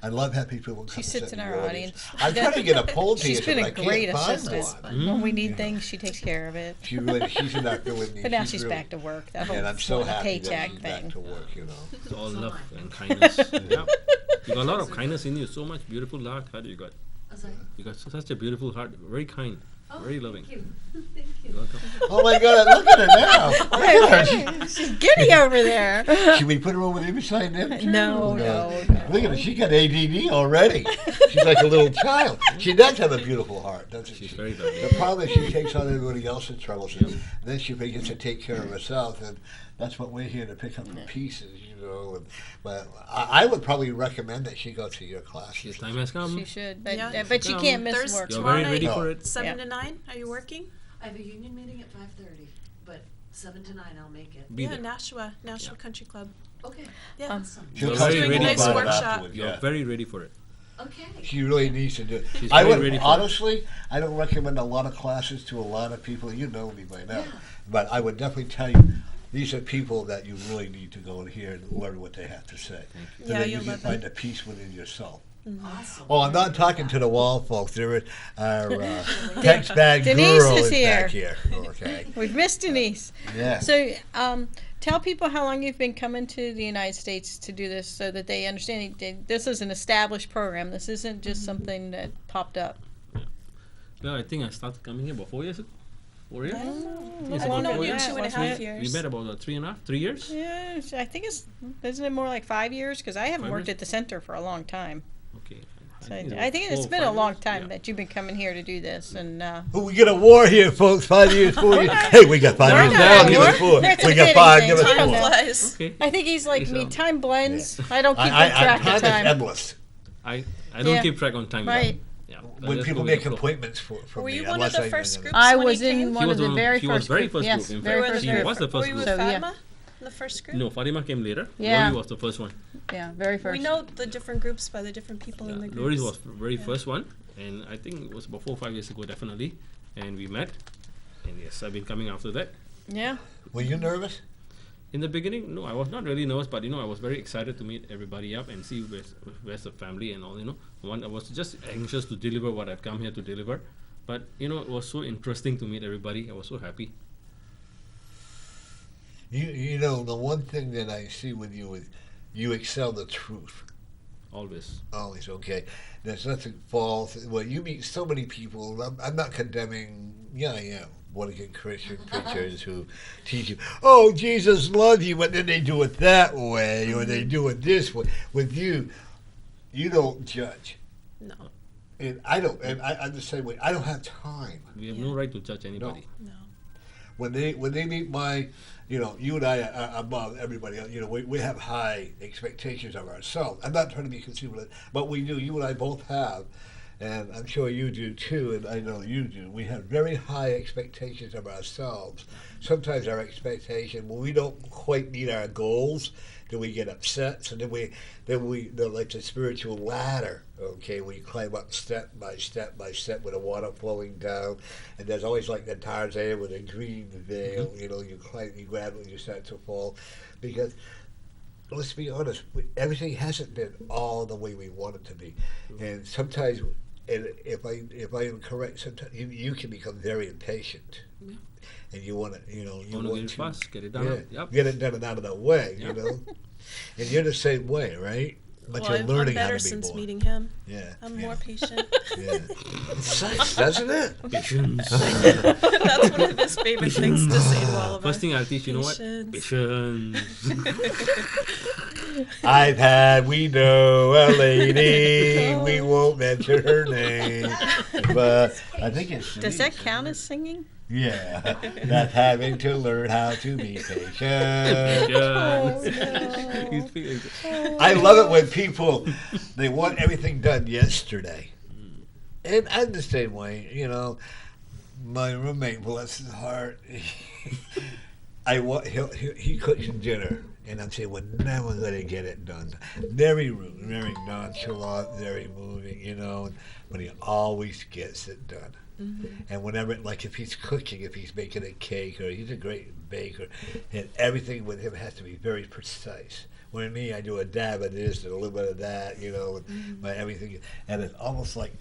I love having people come. She and sits sit in the our audience. I'm trying to get a poll She's dancer, been but a I can't great find assistant. one. When we need Yeah. things, she takes care of it. She's in our with me. But now she's really, back to work. That whole and I'm so happy paycheck that she's thing. back to work. It's all So love am I. and kindness. Yeah. You got a lot of kindness in you. So much beautiful heart. How do you got? I was like, You got such a beautiful heart. Very kind. oh, Very loving. Thank you. Thank you. Welcome. Oh my God! Look at her now. Look at her. She's giddy over there. Should we put her over there beside them too? No, no. Look at her. She got ADD already. She's like a little child. She does have a beautiful heart, doesn't She's she? very lovely. The problem is she takes on everybody else's troubles, and then she forgets to take care of herself, and that's what we're here to pick up the pieces, but I would probably recommend that she go to your classes. The time has come. She should, but Yeah. but she can't miss Thursday, work. You're tomorrow very night, ready No. for it. 7 Yeah. to 9. Are you working? I have a union meeting at 5:30, but 7 to 9 I'll make it. Be Yeah, there. Nashua Yeah. Country Club. Okay. Yeah. Awesome. She'll You're tell very you ready more for about it. it Workshop. afterwards, You're yeah. very ready for it. Okay. She really needs to do it. She's I very would ready for it. honestly, I don't recommend a lot of classes to a lot of people. You know me by now, Yeah. but I would definitely tell you these are people that you really need to go in here and learn what they have to say. So Yeah, that you you'll can love find it. the peace within yourself. Awesome. Oh, I'm not talking to the wall, folks. There is our text bag Denise girl is back here. Okay. We've missed Denise. Yeah. So, tell people how long you've been coming to the United States to do this, so that they understand this is an established program. This isn't just something that popped up. Well, I think I started coming here about 4 years ago. 4 years? I don't know. It's How about long no, ago? you're Yeah, 2.5 We years. met about 3 years. Yeah, I think isn't it more like 5 years? Because I haven't 5 worked years? at the center for a long time. Okay. So it I was think 4 it's or been a 5 long years. time Yeah. that you've been coming here to do this, and Oh, we get a war here, folks. 5 years, 4 years. Hey, we got 5 We're years not now. at Give war. us 4. We're at the We got beginning 5. thing. Give us I don't 4. know. Flies. Okay. I think he's like Yes, me. Time blends. I don't keep I, track time of is time. endless. I don't Yeah. keep track on time. Right. Yeah. I When just people go with make the flow. appointments for Were me, you one of unless the I first know. groups I when was he in came? one She of was the one- very she was first very group. first Yes, group, in very You were first the She group. was the Were first you group. with So, yeah. Fatima in the first group? No, Fatima came later. Yeah. Lori was the first one. Yeah, very first. We know the different groups by the different people in the groups. Lori was very first one, and I think it was about 4 or 5 years ago, definitely. And we met, and yes, I've been coming after that. Yeah. Were you nervous? In the beginning, no, I was not really nervous, but I was very excited to meet everybody up and see where's the family and all. I was just anxious to deliver what I've come here to deliver. But it was so interesting to meet everybody. I was so happy. You know, the one thing that I see with you is you excel the truth. Always. Always, okay. There's nothing false. Well, you meet so many people. I'm not condemning. Yeah, I am. Born again Christian preachers who teach you, oh, Jesus loves you, but then they do it that way or they do it this way. With you, you don't judge. No. And I don't. And I'm the same way. I don't have time. We have no right to judge anybody. No. When they meet my, you and I are above everybody else. We have high expectations of ourselves. I'm not trying to be conceited, but we do. You and I both have, and I'm sure you do too, and I know you do. We have very high expectations of ourselves. Sometimes our expectation, when we don't quite meet our goals, then we get upset. So then we like the spiritual ladder. Okay, we climb up step by step by step with the water flowing down, and there's always like the Tarzan with a green veil. You climb, you grab it, and you start to fall, because let's be honest, everything hasn't been all the way we want it to be, and sometimes, and if I am correct, sometimes you can become very impatient. And you want to, you Want to get it fast, get it done. Yep. get it done and out of the way, Yep. And you're the same way, right? But Well, you're I'm learning how better to be since more. meeting him. Yeah. I'm yeah, more patient. Yeah. It sucks, doesn't it? Patience. That's one of his favorite things to say to all of us. First thing I'll teach, you know what? Patience. Patience. We know a lady, we won't mention her name, but I think it's. Does that Denise, count isn't as singing? it? Yeah, that's having to learn how to be patient. Patience. I love it when people, they want everything done yesterday. And I'm the same way, My roommate, bless his heart, he cooks dinner. And I'm saying, we're never going to get it done. Very rude, very nonchalant, very moving, but he always gets it done. Mm-hmm. And whenever, like if he's cooking, if he's making a cake, or he's a great baker, and everything with him has to be very precise. When me, I do a dab of this and a little bit of that, but everything, and it's almost like,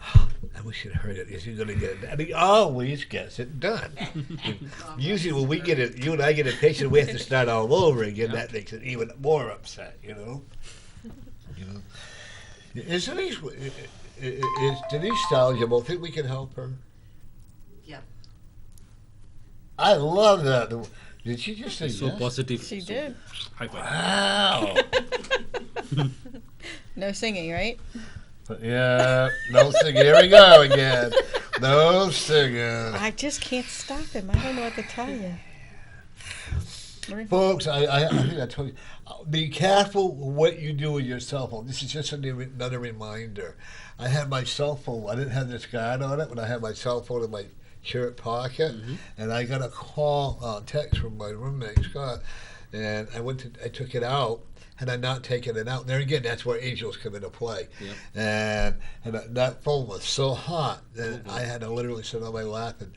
I wish you'd heard it. Is he going to get it done? And he always gets it done. Usually when we get it, you and I get impatient, we have to start all over again. That makes it even more upset, Is Denise knowledgeable? Think we can help her? Yep. I love that. Did she just say So yes? positive. She did. High five. Wow. No singing, right? Yeah, no singing. Here we go again. No singing. I just can't stop him. I don't know what to tell you. Folks, I think I told you, be careful what you do with your cell phone. This is just another reminder. I had my cell phone. I didn't have this guard on it, but I had my cell phone in my shirt pocket, and I got a text from my roommate, Scott, and I took it out. Had I not taken it out, there again, that's where angels come into play. Yep. And that phone was so hot that I had to literally sit on my lap, and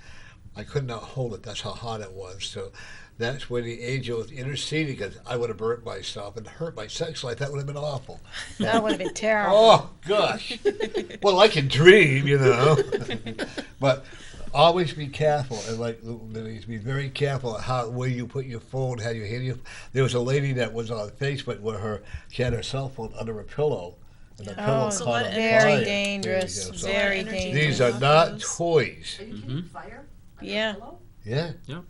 I could not hold it. That's how hot it was. So that's where the angel was interceding, because I would have burnt myself and hurt my sex life. That would have been awful. That would have been terrible. Oh, gosh. Well, I can dream, But always be careful, and be very careful where you put your phone, how you hand your. There was a lady that was on Facebook where she had her cell phone under a pillow, and the pillow it's a caught lot on of fire. Very dangerous. There you go. So Very energy. dangerous. these are not toys. Are you kidding? Fire? On your Yeah. pillow? Yeah. Yeah.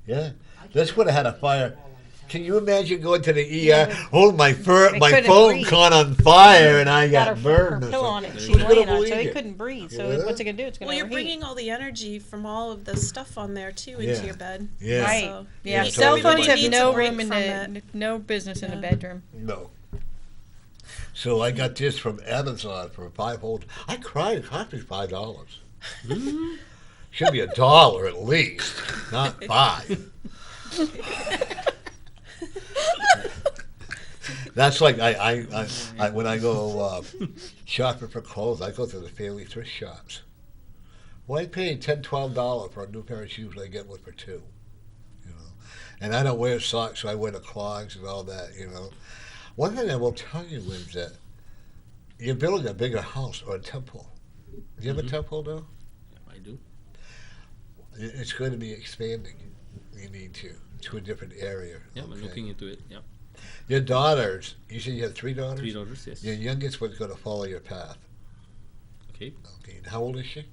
Yeah. I This can't would have had a believe fire. it all the time. Can you imagine going to the ER? Oh, my They my couldn't phone breathe. caught on fire, and I Got got her burned. or pillow on it. something. She's Who's gonna laying on it, so believe he it? couldn't breathe. So Yeah. what's it gonna do? It's gonna Well, you're overheat. bringing all the energy from all of the stuff on there too Yeah. into your bed. Yeah. Right. So Yeah. Yeah, Cell totally. phones have Everybody no needs a break room in from the it. no business in the Yeah. bedroom. No. So I got this from Amazon for I cried. It cost me $5. Should be $1 at least, not $5. That's like I when I go shopping for clothes, I go to the family thrift shops. Well, I pay $10-12 for a new pair of shoes, and I get one for $2. And I don't wear socks, so I wear the clogs and all that. One thing I will tell you is that you're building a bigger house or a temple. Do you have a temple now? I do. It's going to be expanding. You need to a different area. Yeah, I'm looking into it. Yeah. Your daughters, you said you have 3 daughters? 3 daughters, yes. Your youngest one's going to follow your path. Okay. Okay. And how old is she?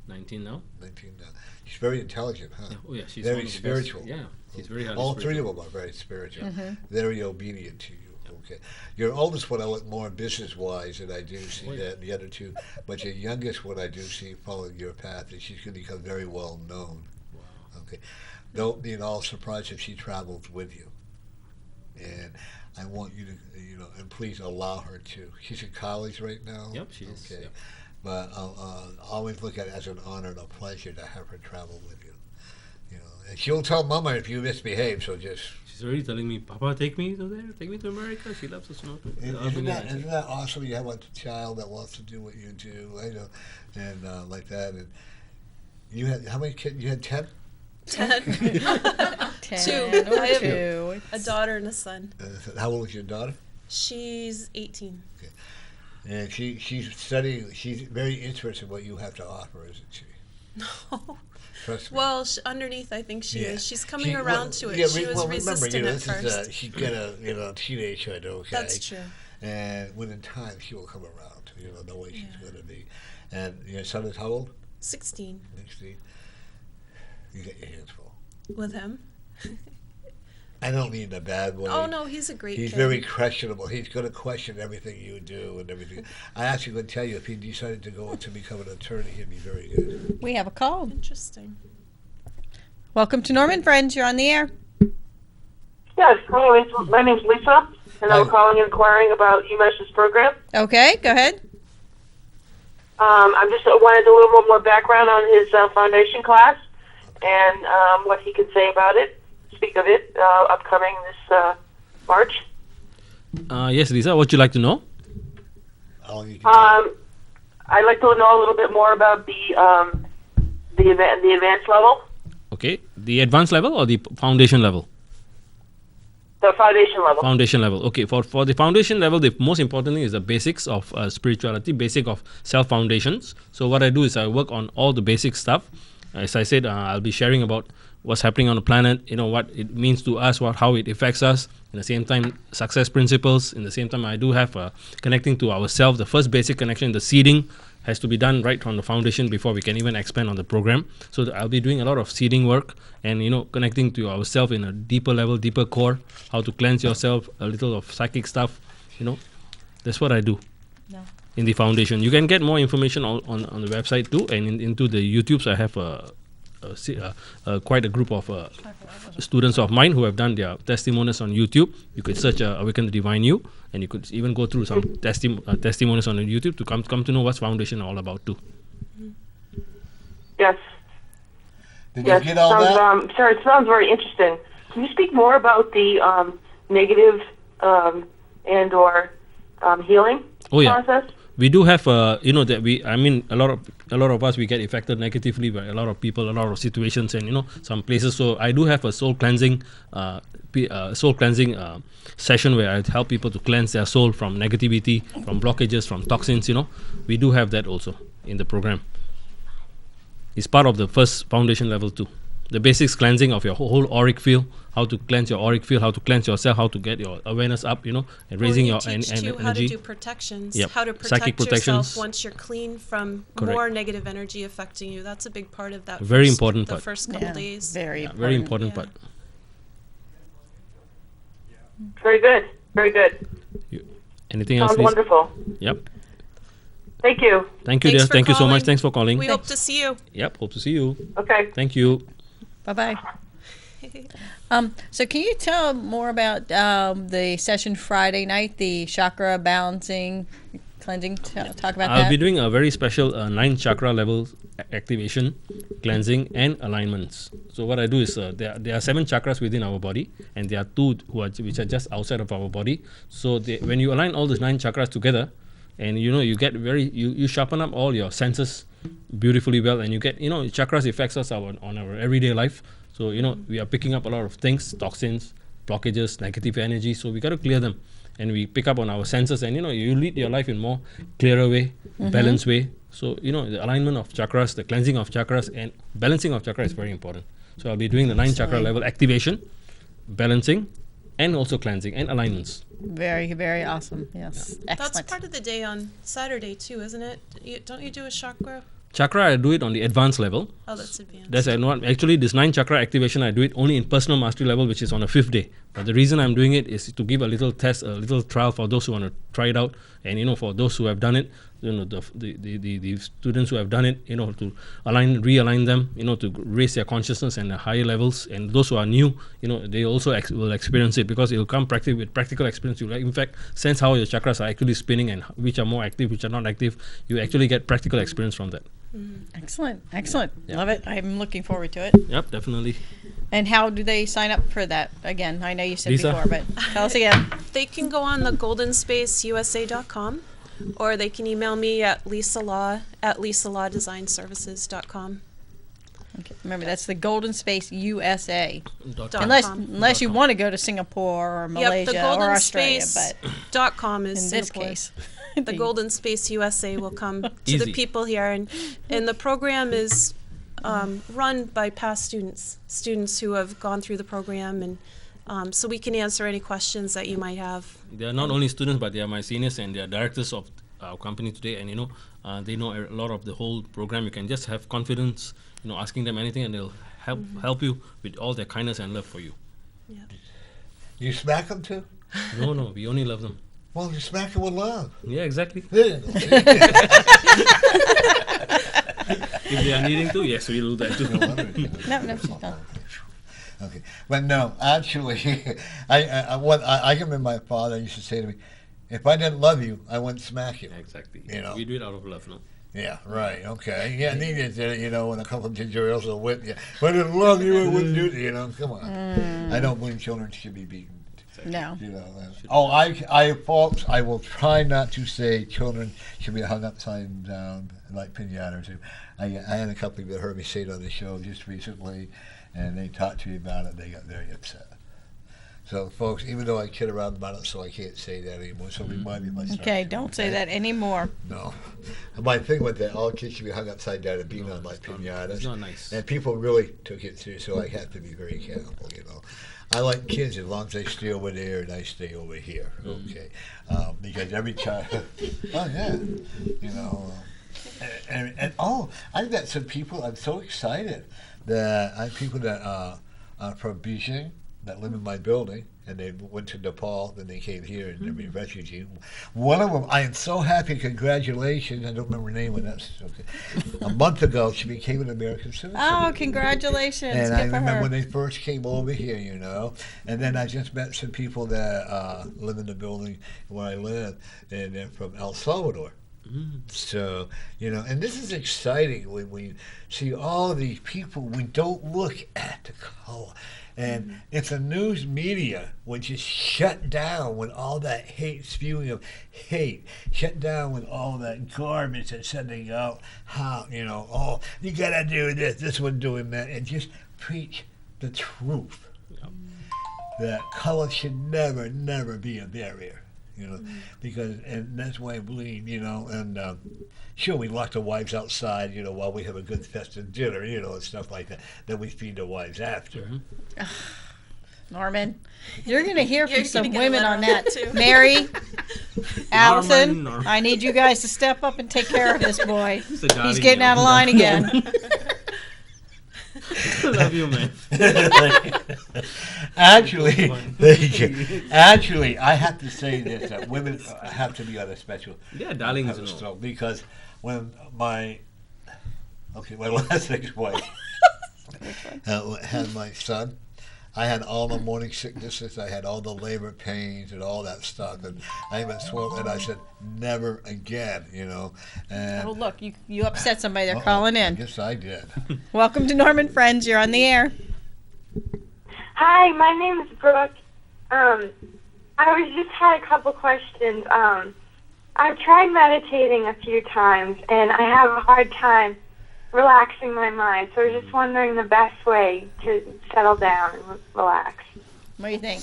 19 now. 19 now. She's very intelligent, huh? Yeah. Oh yeah, she's Very one of the spiritual. Best. Yeah, she's very highly All 3 spiritual. of them are very spiritual, very obedient to you. Okay. Your oldest one I look more business-wise, and I do see Oh, yeah. that. The other 2, but your youngest one I do see following your path, and she's going to become very well known. Wow. Okay. Don't be at all surprised if she travels with you. And I want you to, and please allow her to. She's in college right now. Yep, she is. Okay. Yep. But I'll always look at it as an honor and a pleasure to have her travel with you. And she'll tell Mama if you misbehave. So just. She's already telling me, Papa, take me to there, take me to America. She loves us, Isn't that awesome? You have a child that wants to do what you do, and like that. And you had how many kids? You had 10. 10. 10 Two. or I have 2. A daughter and a son. How old is your daughter? She's 18. And she's studying. She's very interested in what you have to offer, isn't she? No. Trust me. Well, underneath, I think she Yeah. is. She's coming around to it. She was resistant remember, at first. she's got a teenagehood, okay? That's true. And within time, she will come around. The way she's going to be. And your son is how old? 16 16. You got your hands full. with him. I don't mean in a bad way. Oh no, he's a great He's kid. very questionable. He's going to question everything you do and everything. I actually going to tell you, if he decided to go to become an attorney, he'd be very good. We have a call. Interesting. Welcome to Norman Friends. You're on the air. Yes, hello, my name's Lisa, and I'm Hi. calling and inquiring about Umesh's program. Okay, go ahead. I just wanted a little more background on his foundation class and what he could say about it, speak of it, upcoming this March. Yes, Lisa, what you like to know? How long you can I'd like to know a little bit more about the advanced level, Okay, the advanced level or the foundation level? the foundation level. Foundation level. Okay, for the foundation level, the most important thing is the basics of spirituality, basic of self foundations. So what I do is I work on all the basic stuff. As I said, I'll be sharing about what's happening on the planet, what it means to us, how it affects us. In the same time, success principles. In the same time, I do have connecting to ourselves. The first basic connection, the seeding, has to be done right from the foundation before we can even expand on the program. So I'll be doing a lot of seeding work and connecting to ourselves in a deeper level, deeper core, how to cleanse yourself, a little of psychic stuff. That's what I do. No. In the foundation. You can get more information on the website too, and into the YouTubes. I have quite a group of students of mine who have done their testimonies on YouTube. You could search Awaken the Divine You, and you could even go through some testimonies on YouTube to come to know what's foundation all about too. Yes, Did yes. you get all that? Sir, it sounds very interesting. Can you speak more about the negative and/or healing process? We do have, that a lot of us, we get affected negatively by a lot of people, a lot of situations, and some places. So I do have a soul cleansing, session where I help people to cleanse their soul from negativity, from blockages, from toxins. We do have that also in the program. It's part of the first foundation level too. The basics cleansing of your whole auric field, how to cleanse your auric field, how to cleanse yourself, how to get your awareness up, and raising your energy. How to do protections, Yep. how to protect Psychic protections. yourself once you're clean from Correct. more negative energy affecting you. That's a big part of that. Very important the part. first couple days. Very Yeah, very important Yeah. part. Very good. Very good. Anything else? Sounds Liz? wonderful. Yep. Thank you. Thank you, Thanks dear. for Thank you so much. calling. Thanks for calling. We hope to see you. Yep. Hope to see you. Okay. Thank you. Bye-bye. So can you tell more about the session Friday night, the chakra balancing, cleansing? Talk about I'll that. be doing a very special 9 chakra level activation, cleansing, and alignments. So what I do is there are 7 chakras within our body, and there are 2 which are just outside of our body. So when you align all those 9 chakras together, and you get you sharpen up all your senses beautifully well, and you get chakras affects us on our everyday life. So we are picking up a lot of things, toxins, blockages, negative energy. So we got to clear them, and we pick up on our senses, and you lead your life in more clearer way, balanced way. So the alignment of chakras, the cleansing of chakras, and balancing of chakra is very important. So I'll be doing the 9 chakra level activation, balancing, and also cleansing and alignments. Very, very awesome. Yes. Excellent. That's part of the day on Saturday too, isn't it? Don't you do a chakra? Chakra, I do it on the advanced level. Oh, that's advanced. That's actually this 9 chakra activation. I do it only in personal mastery level, which is on the 5th day. But the reason I'm doing it is to give a little test, a little trial for those who want to try it out, and for those who have done it, the students who have done it, to realign them, to raise their consciousness and the higher levels. And those who are new, they also will experience it, because it will come with practical experience. You will in fact sense how your chakras are actually spinning and which are more active, which are not active. You actually get practical experience from that. Excellent. Excellent. Yeah. Love it. I'm looking forward to it. Yep, definitely. And how do they sign up for that? Again, I know you said Lisa? before, but tell us again. They can go on the goldenspaceusa.com, or they can email me at lisalawdesignservices.com. Okay. Remember, that's the Golden Space USA. Dot Unless com. unless you want to go to Singapore or Malaysia Yep, the or Australia, but goldenSpace.com is in this Singapore. case, The Golden Space USA will come to the Easy. people here, and the program is run by past students who have gone through the program, and so we can answer any questions that you might have. They are not only students, but they are my seniors, and they are directors of our company today. And they know a lot of the whole program. You can just have confidence, asking them anything, and they'll help you with all their kindness and love for you. Yeah. You smack them too? No, we only love them. Well, you smack them with love. Yeah, exactly. There you go. If they are needing to, yes, we'll do that too. no, she's not. Okay, but no, actually, I can remember my father used to say to me, "If I didn't love you, I wouldn't smack you." Exactly. We do it out of love, no? Yeah, right. Okay. Yeah, needed when a couple of ginger ales will whip you. If I didn't love you, I wouldn't do it. Come on. I don't believe children should be beaten. No. Folks, I will try not to say children should be hung upside down like pinatas. I had a couple that heard me say it on the show just recently, and they talked to me about it. They got very upset. So, folks, even though I kid around about it, so I can't say that anymore. So remind me of my story. Okay, don't say that anymore. No. My thing with that, all kids should be hung upside down and beaten on like pinatas. It's not nice. And people really took it serious, so I have to be very careful, I like kids as long as they stay over there and I stay over here, okay? Because every child, I've got some people, I'm so excited that I have people that are from Beijing that live in my building, and they went to Nepal, then they came here and they're being refugee. One of them, I am so happy, congratulations, I don't remember her name, that's okay. A month ago, she became an American citizen. Oh, congratulations. And Good I for remember her. when they first came over here, and then I just met some people that live in the building where I live, and they're from El Salvador. So, and this is exciting when we see all these people. We don't look at the color. And if the news media would just shut down with all that hate, spewing of hate, shut down with all that garbage that's sending out, how, oh, you got to do this one doing that, and just preach the truth. That color should never, never be a barrier. Because, and that's why I believe, and sure, we lock the wives outside, while we have a good festive dinner, and stuff like that. Then we feed the wives after. Norman, you're going to hear from You're some gonna get a women letter on on that. that, too. Mary, Allison, Norman. I need you guys to step up and take care of this boy. He's a darling, He's getting out of line again. I love you, man. Actually, thank you. Actually, I have to say this: that women have to be on a special Yeah, darlings, pedestal because when my last ex-wife had my son, I had all the morning sicknesses, I had all the labor pains and all that stuff, and I even swore, and I said, never again, And Oh, look, you upset somebody. They're calling in. Yes, I did. Welcome to Norman Friends. You're on the air. Hi, my name is Brooke. I was just had a couple questions. I've tried meditating a few times, and I have a hard time relaxing my mind. So I was just wondering the best way to settle down and relax. What do you think?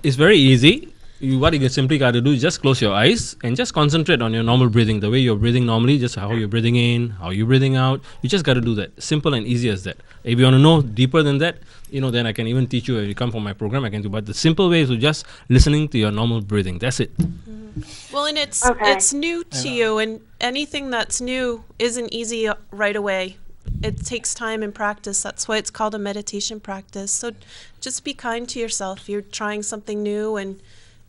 It's very easy. What you simply got to do is just close your eyes and just concentrate on your normal breathing. The way you're breathing normally, just how you're breathing in, how you're breathing out. You just got to do that. Simple and easy as that. If you want to know deeper than that, then I can even teach you. If you come for my program, I can do. But the simple way is to just listening to your normal breathing. That's it. Well, and it's Okay. it's new to you, and anything that's new isn't easy right away. It takes time and practice. That's why it's called a meditation practice. So just be kind to yourself. You're trying something new, and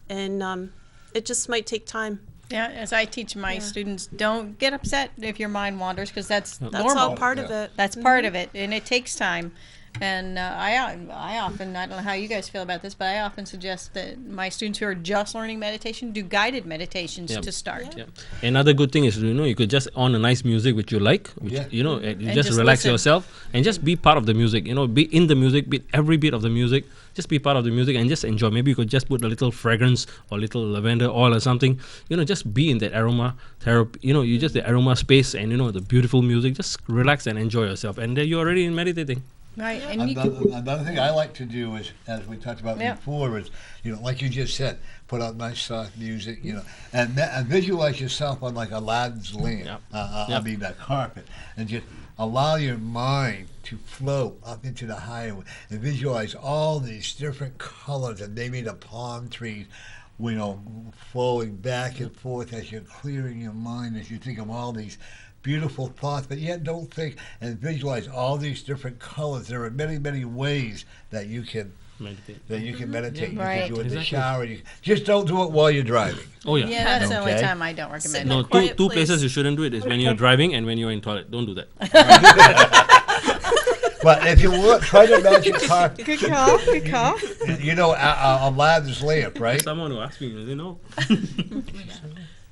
it just might take time. Yeah, as I teach my students, don't get upset if your mind wanders because that's That's normal. all part of it. That's part of it, and it takes time. And I often, I don't know how you guys feel about this, but I often suggest that my students who are just learning meditation do guided meditations Yep. to start. Yeah. Another good thing is, you could just on a nice music which you like, which, Yeah. and you And just just relax listen. yourself and just be part of the music, be in the music, be every bit of the music, just be part of the music and just enjoy. Maybe you could just put a little fragrance or little lavender oil or something, just be in that aroma therapy, you just the aroma space and, the beautiful music, just relax and enjoy yourself. And then you're already in meditating. Right, and you can, Another thing I like to do is, as we talked about Yeah. before, is like you just said, put on nice soft music, and visualize yourself on like Aladdin's lamp. Yep. I Yep. mean that carpet, and just allow your mind to float up into the highway and visualize all these different colors and maybe the palm trees. Flowing back and forth as you're clearing your mind, as you think of all these beautiful thoughts, but yet don't think and visualize all these different colors. There are many, many ways that you can Meditate. meditate. You Right. can do it in the Exactly. shower. Just don't do it while you're driving. Oh, yeah. yeah, that's the only Okay. time I don't recommend No, it. No, quiet two place. places you shouldn't do it is when you're driving and when you're in toilet. Don't do that. But if you want, try the magic carpet. Good call, good call. Aladdin's lamp, right? Someone who asked me, know.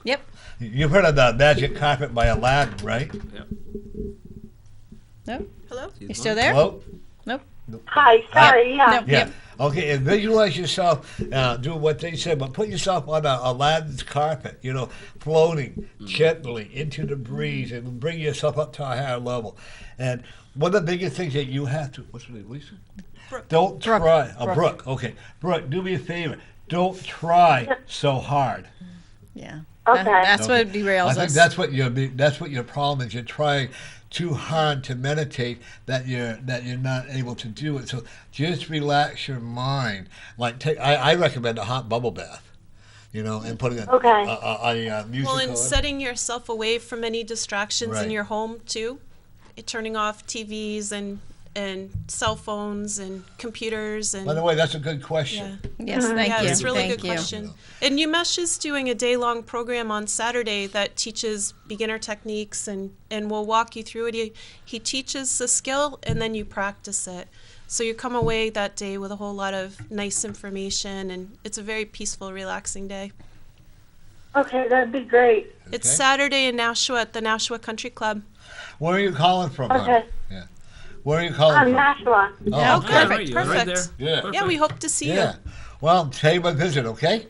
Yep. You've heard of the magic carpet by Aladdin, right? No, Hello? you still there? Hello? Nope. Hi, sorry, yeah. No. Yeah. Yep. Okay, and visualize yourself doing what they said, but put yourself on Aladdin's carpet, floating gently into the breeze and bring yourself up to a higher level. And one of the biggest things that you have to, what's her name, Lisa? Brooke. Don't Brooke. try. Brooke. Brooke. Okay. Brooke, do me a favor. Don't try so hard. Yeah. Okay. That's Okay. what derails I think us. that's what your problem is. You're trying too hard to meditate that you're not able to do it. So just relax your mind. Like I recommend a hot bubble bath. And putting a music Well, on. and setting yourself away from any distractions Right. in your home too, turning off TVs and cell phones and computers and By the way, that's a good question. Yes, thank yeah, you. it's a really Thank good you. question. And Umesh is doing a day-long program on Saturday that teaches beginner techniques and will walk you through it. He teaches the skill and then you practice it. So you come away that day with a whole lot of nice information, and it's a very peaceful, relaxing day. Okay, that'd be great. It's Okay. Saturday in Nashua at the Nashua Country Club. Where are you calling from, honey? Okay. Yeah. Where are you calling from? Nashua. Yeah, Oh, okay. okay. All right, you're right Perfect. there. Yeah. Perfect. Yeah, we hope to see Yeah. Well, pay my visit, okay?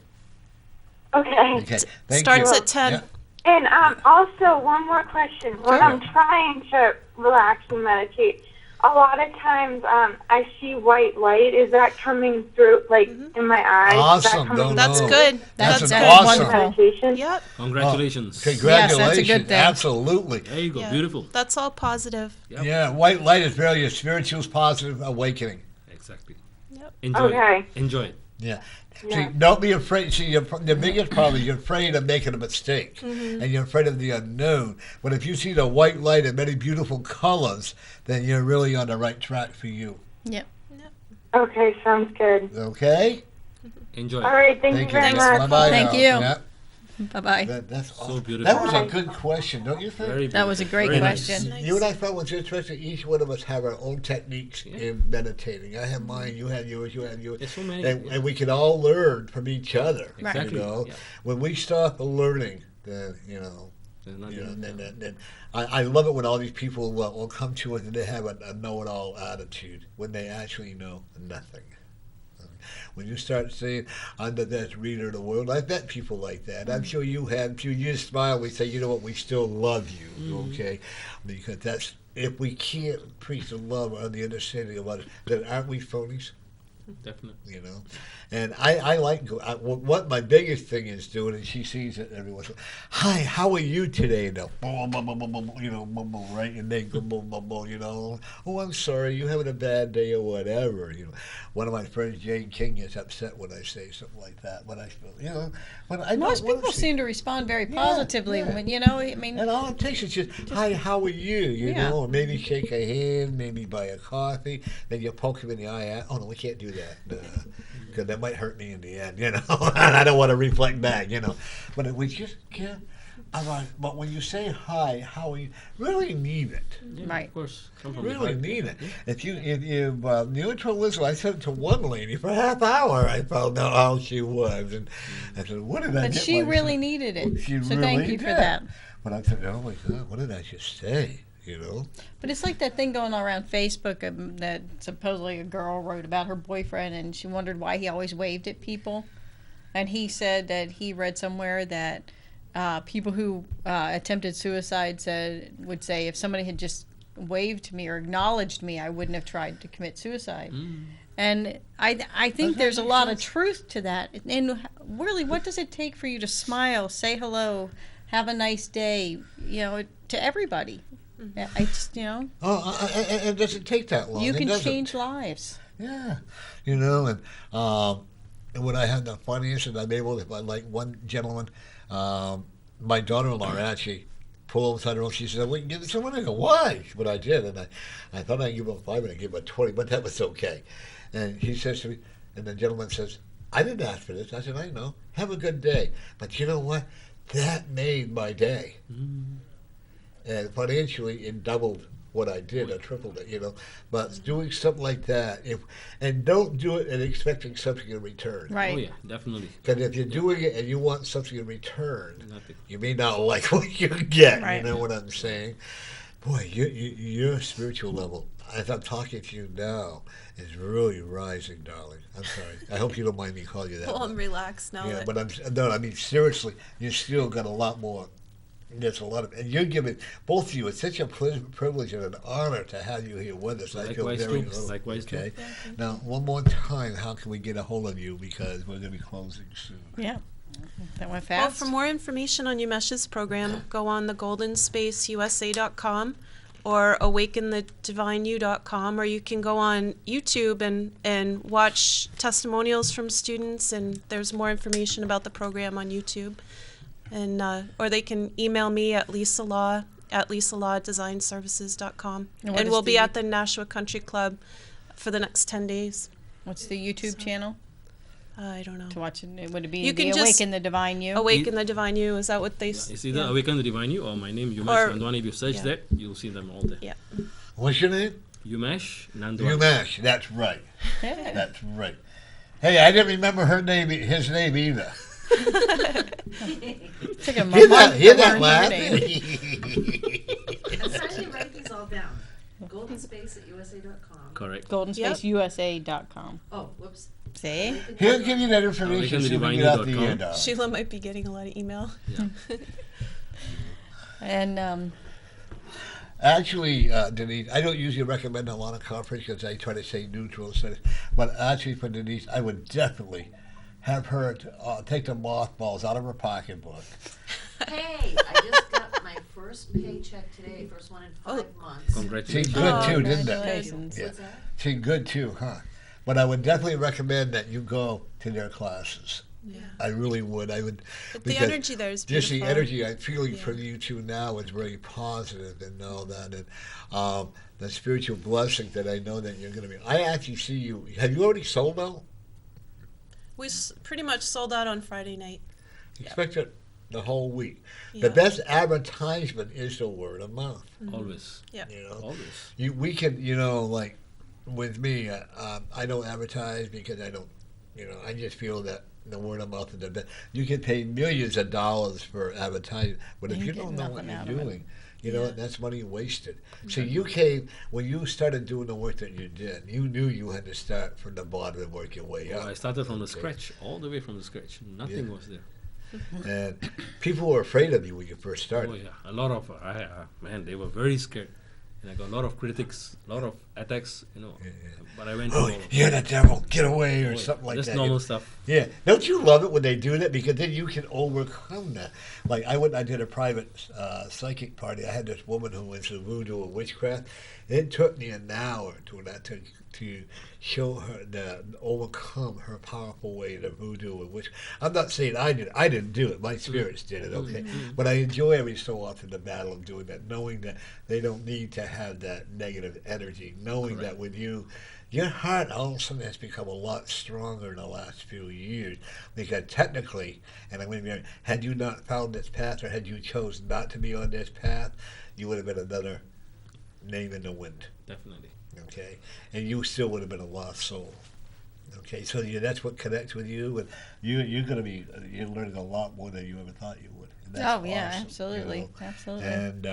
Okay. Okay. you. Thank Starts you. at 10. Yeah. And also, one more question. When Sure. I'm trying to relax and meditate, a lot of times I see white light. Is that coming through, like, in my eyes? Is that Awesome. coming No, That's no. good. That's That's an good. awesome. meditation? Yep. Congratulations. Congratulations. Yes, that's a good thing. Absolutely. There you go. Yeah. Beautiful. That's all positive. Yep. Yeah, white light is really a spiritual positive awakening. Exactly. Yep. Enjoy Okay. it. Enjoy it. Yeah. Yeah. See, don't be afraid. See, the biggest problem is you're afraid of making a mistake, and you're afraid of the unknown. But if you see the white light in many beautiful colors, then you're really on the right track for you. Yep. Okay, sounds good. Okay? Enjoy. All right, thank you very much. Bye-bye. Thank now. you. Yeah, Bye-bye. that's So awesome. beautiful. That was a good question, don't you think? Very That was a beautiful. great Very nice. question. Nice. You and I found what's interesting. Each one of us have our own techniques in meditating. I have mine. You have yours. You have yours. There's so many. And we can all learn from each other. Exactly. You know, Yeah. when we stop learning, then There's nothing. you know, then I love it when all these people will come to us and they have a know-it-all attitude when they actually know nothing. When you start saying, I'm the best reader in the world, I've met people like that. I'm sure you have. If you just smile, we say, you know what, we still love you, okay? Because that's, if we can't preach the love or the understanding of others, then aren't we phonies? Definitely. You know, and I like what my biggest thing is doing, and she sees it every once in a while. Hi, how are you today? And they'll, you know, right, and they go, you know, oh, I'm sorry, you having a bad day or whatever. You know, one of my friends, Jane King, gets upset when I say something like that. When I, you know, when I Most don't people see- seem to respond very positively yeah. when, you know, I mean, And all it takes is just, hi, how are you? You Yeah. know, or maybe shake a hand, maybe buy a coffee, then you poke him in the eye. Oh, no, we can't do that. Because that might hurt me in the end, you know. I don't want to reflect back, you know. But if we just can't. But when you say hi, how are you? Really mean it. Yeah, Right. Of course. Come from the Really heart. mean it. If you intro Liz, I said it to one lady for a half hour. I found out how she was, and I said, "What did I?" but get she myself-" really needed it. She So thank really you for did. that. But I said, "Oh my God, what did I just say?" You know. But it's like that thing going around Facebook that supposedly a girl wrote about her boyfriend, and she wondered why he always waved at people. And he said that he read somewhere that people who attempted suicide would say if somebody had just waved to me or acknowledged me, I wouldn't have tried to commit suicide. And I think there's a lot of truth to that. And really, what does it take for you to smile, say hello, have a nice day, you know, to everybody? I just, you know, Oh, and it doesn't take that long. you It can doesn't. change lives. Yeah, you know, and when I have the finances, I'm able to, like one gentleman, my daughter-in-law actually pulled aside her own. She said, "We can give it someone." I go, "Why?" But I did, and I thought I'd give him 5, and I gave him 20, but that was okay. And he says to me, and the gentleman says, "I didn't ask for this." I said, "I know. Have a good day." But you know what? That made my day. And financially, it doubled what I did, or tripled it, you know. But doing something like that, and don't do it and expecting something in return. Right. Oh yeah, definitely. Because if you're doing it and you want something in return, Nothing. you may not like what you get. Right. You know what I'm saying? Boy, your spiritual level, as I'm talking to you now, is really rising, darling. I'm sorry. I hope you don't mind me calling you that. Well, I'm relaxed now. Yeah, that- but I mean, seriously, you still got a lot more. There's a lot of, and you're giving both of you. It's such a privilege and an honor to have you here with us. I feel Likewise very too. Likewise too. okay. Now, one more time, how can we get a hold of you, because we're going to be closing soon? Yeah. That went Well, fast. for more information on Umesh's program, go on the goldenspaceusa.com or awakenthedivineyou.com, or you can go on YouTube and watch testimonials from students, and there's more information about the program on YouTube. And or they can email me at lisalawdesignservices.com. And what And is we'll the be at the Nashua Country Club for the next 10 days. What's the YouTube channel I don't know. to watch it? Would it be You the can just- Awaken the Divine You? Awaken the Divine You, is that what they It's either yeah. Awaken the Divine You or my name, Umesh Or- Nandwani. If you search yeah. that, you'll see them all there. Yeah. What's your name? Umesh Nandwani. Umesh. That's right. Yeah. That's right. Hey, I didn't remember his name either. Took him a Hear month that? Hear to that learn laugh? your name. I'm trying to write these all down. Golden space at USA.com. Correct. GoldenSpaceUSA.com. Oh, whoops. See? He'll give you that information so we can get out the air now. Sheila might be getting a lot of email. And Actually, Denise, I don't usually recommend a lot of conference because I try to stay neutral and stuff. But actually, for Denise, I would definitely have her take the mothballs out of her pocketbook. Hey, I just got my first paycheck today, first one in 5 months. Congratulations. She's good too, didn't it? congratulations. Yeah. What's that? She's good too, huh? But I would definitely recommend that you go to their classes. Yeah. I really would. I would. But the because energy there is just beautiful. the energy I'm feeling Yeah. from you two now is very positive and all that, and the spiritual blessing that I know that you're going to be. I actually see you. Have you already sold now? We pretty much sold out on Friday night. Expect it the whole week. Yeah. The best advertisement is the word of mouth. Always. Yeah. You know, Always. we can, like with me, I don't advertise because I don't, I just feel that the word of mouth is the best. You can pay millions of dollars for advertising, but if And you get don't know what nothing you're out of it. doing, Yeah. that's money wasted. So you came, when you started doing the work that you did, you knew you had to start from the bottom and work your way up. I started from the Okay. scratch, all the way from the scratch. Nothing Yeah. was there. And people were afraid of you when you first started. Oh yeah, a lot of man, they were very scared, and I got a lot of critics, a lot of attacks, But I went. Oh, through all of you're the devil, get away, or it. something like Just that. normal stuff. Yeah, don't you love it when they do that? Because then you can overcome that. Like I did a private psychic party. I had this woman who was into voodoo and witchcraft. It took me an hour to show her to overcome her powerful way to voodoo and witchcraft. I'm not saying I didn't do it. My spirits did it, okay? But I enjoy every so often the battle of doing that, knowing that they don't need to have that negative energy, knowing that with you. Your heart all of a sudden has become a lot stronger in the last few years because technically, and I'm going to be, had you not found this path or had you chose not to be on this path, you would have been another name in the wind. Definitely. Okay, and you still would have been a lost soul. Okay, so that's what connects with you, and you're going to be you're learning a lot more than you ever thought you would. And that's yeah, awesome, absolutely, absolutely. And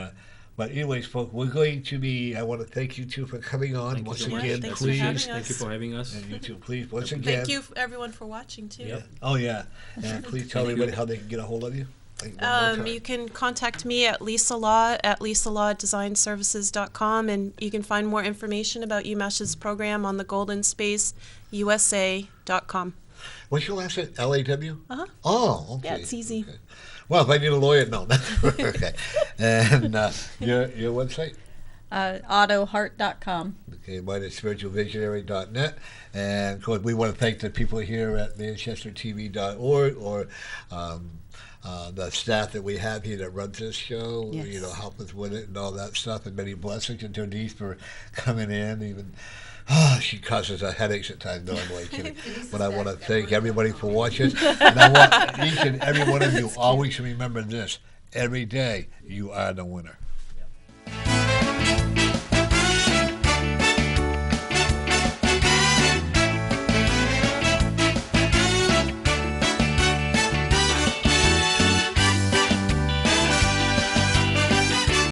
but anyways, folks, we're going to be. I want to thank you two for coming on Thank you once so much. again. Thanks for Please, having Thank you us. for having us. and you two, please, once again. Thank you everyone for watching too. Yep. Oh yeah, and please tell Thank you. everybody how they can get a hold of you. Like, one more time. You can contact me at Lisa Law at lisalawdesignservices.com, and you can find more information about Umesh's program on the GoldenSpaceUSA.com. What's your last name? LAW? Uh-huh. Oh, okay. Yeah, it's easy. Okay. Well, if I need a lawyer, no. Okay. And your website? AutoHeart.com. Okay, mine is spiritualvisionary.net. And of course, we want to thank the people here at manchestertv.org or the staff that we have here that runs this show, Yes. help us with it and all that stuff. And many blessings to Denise for coming in. Even she causes us headaches at times. No, I'm only kidding. But I want to thank everybody for watching. And I want each and every one of you always to remember this: every day you are the winner.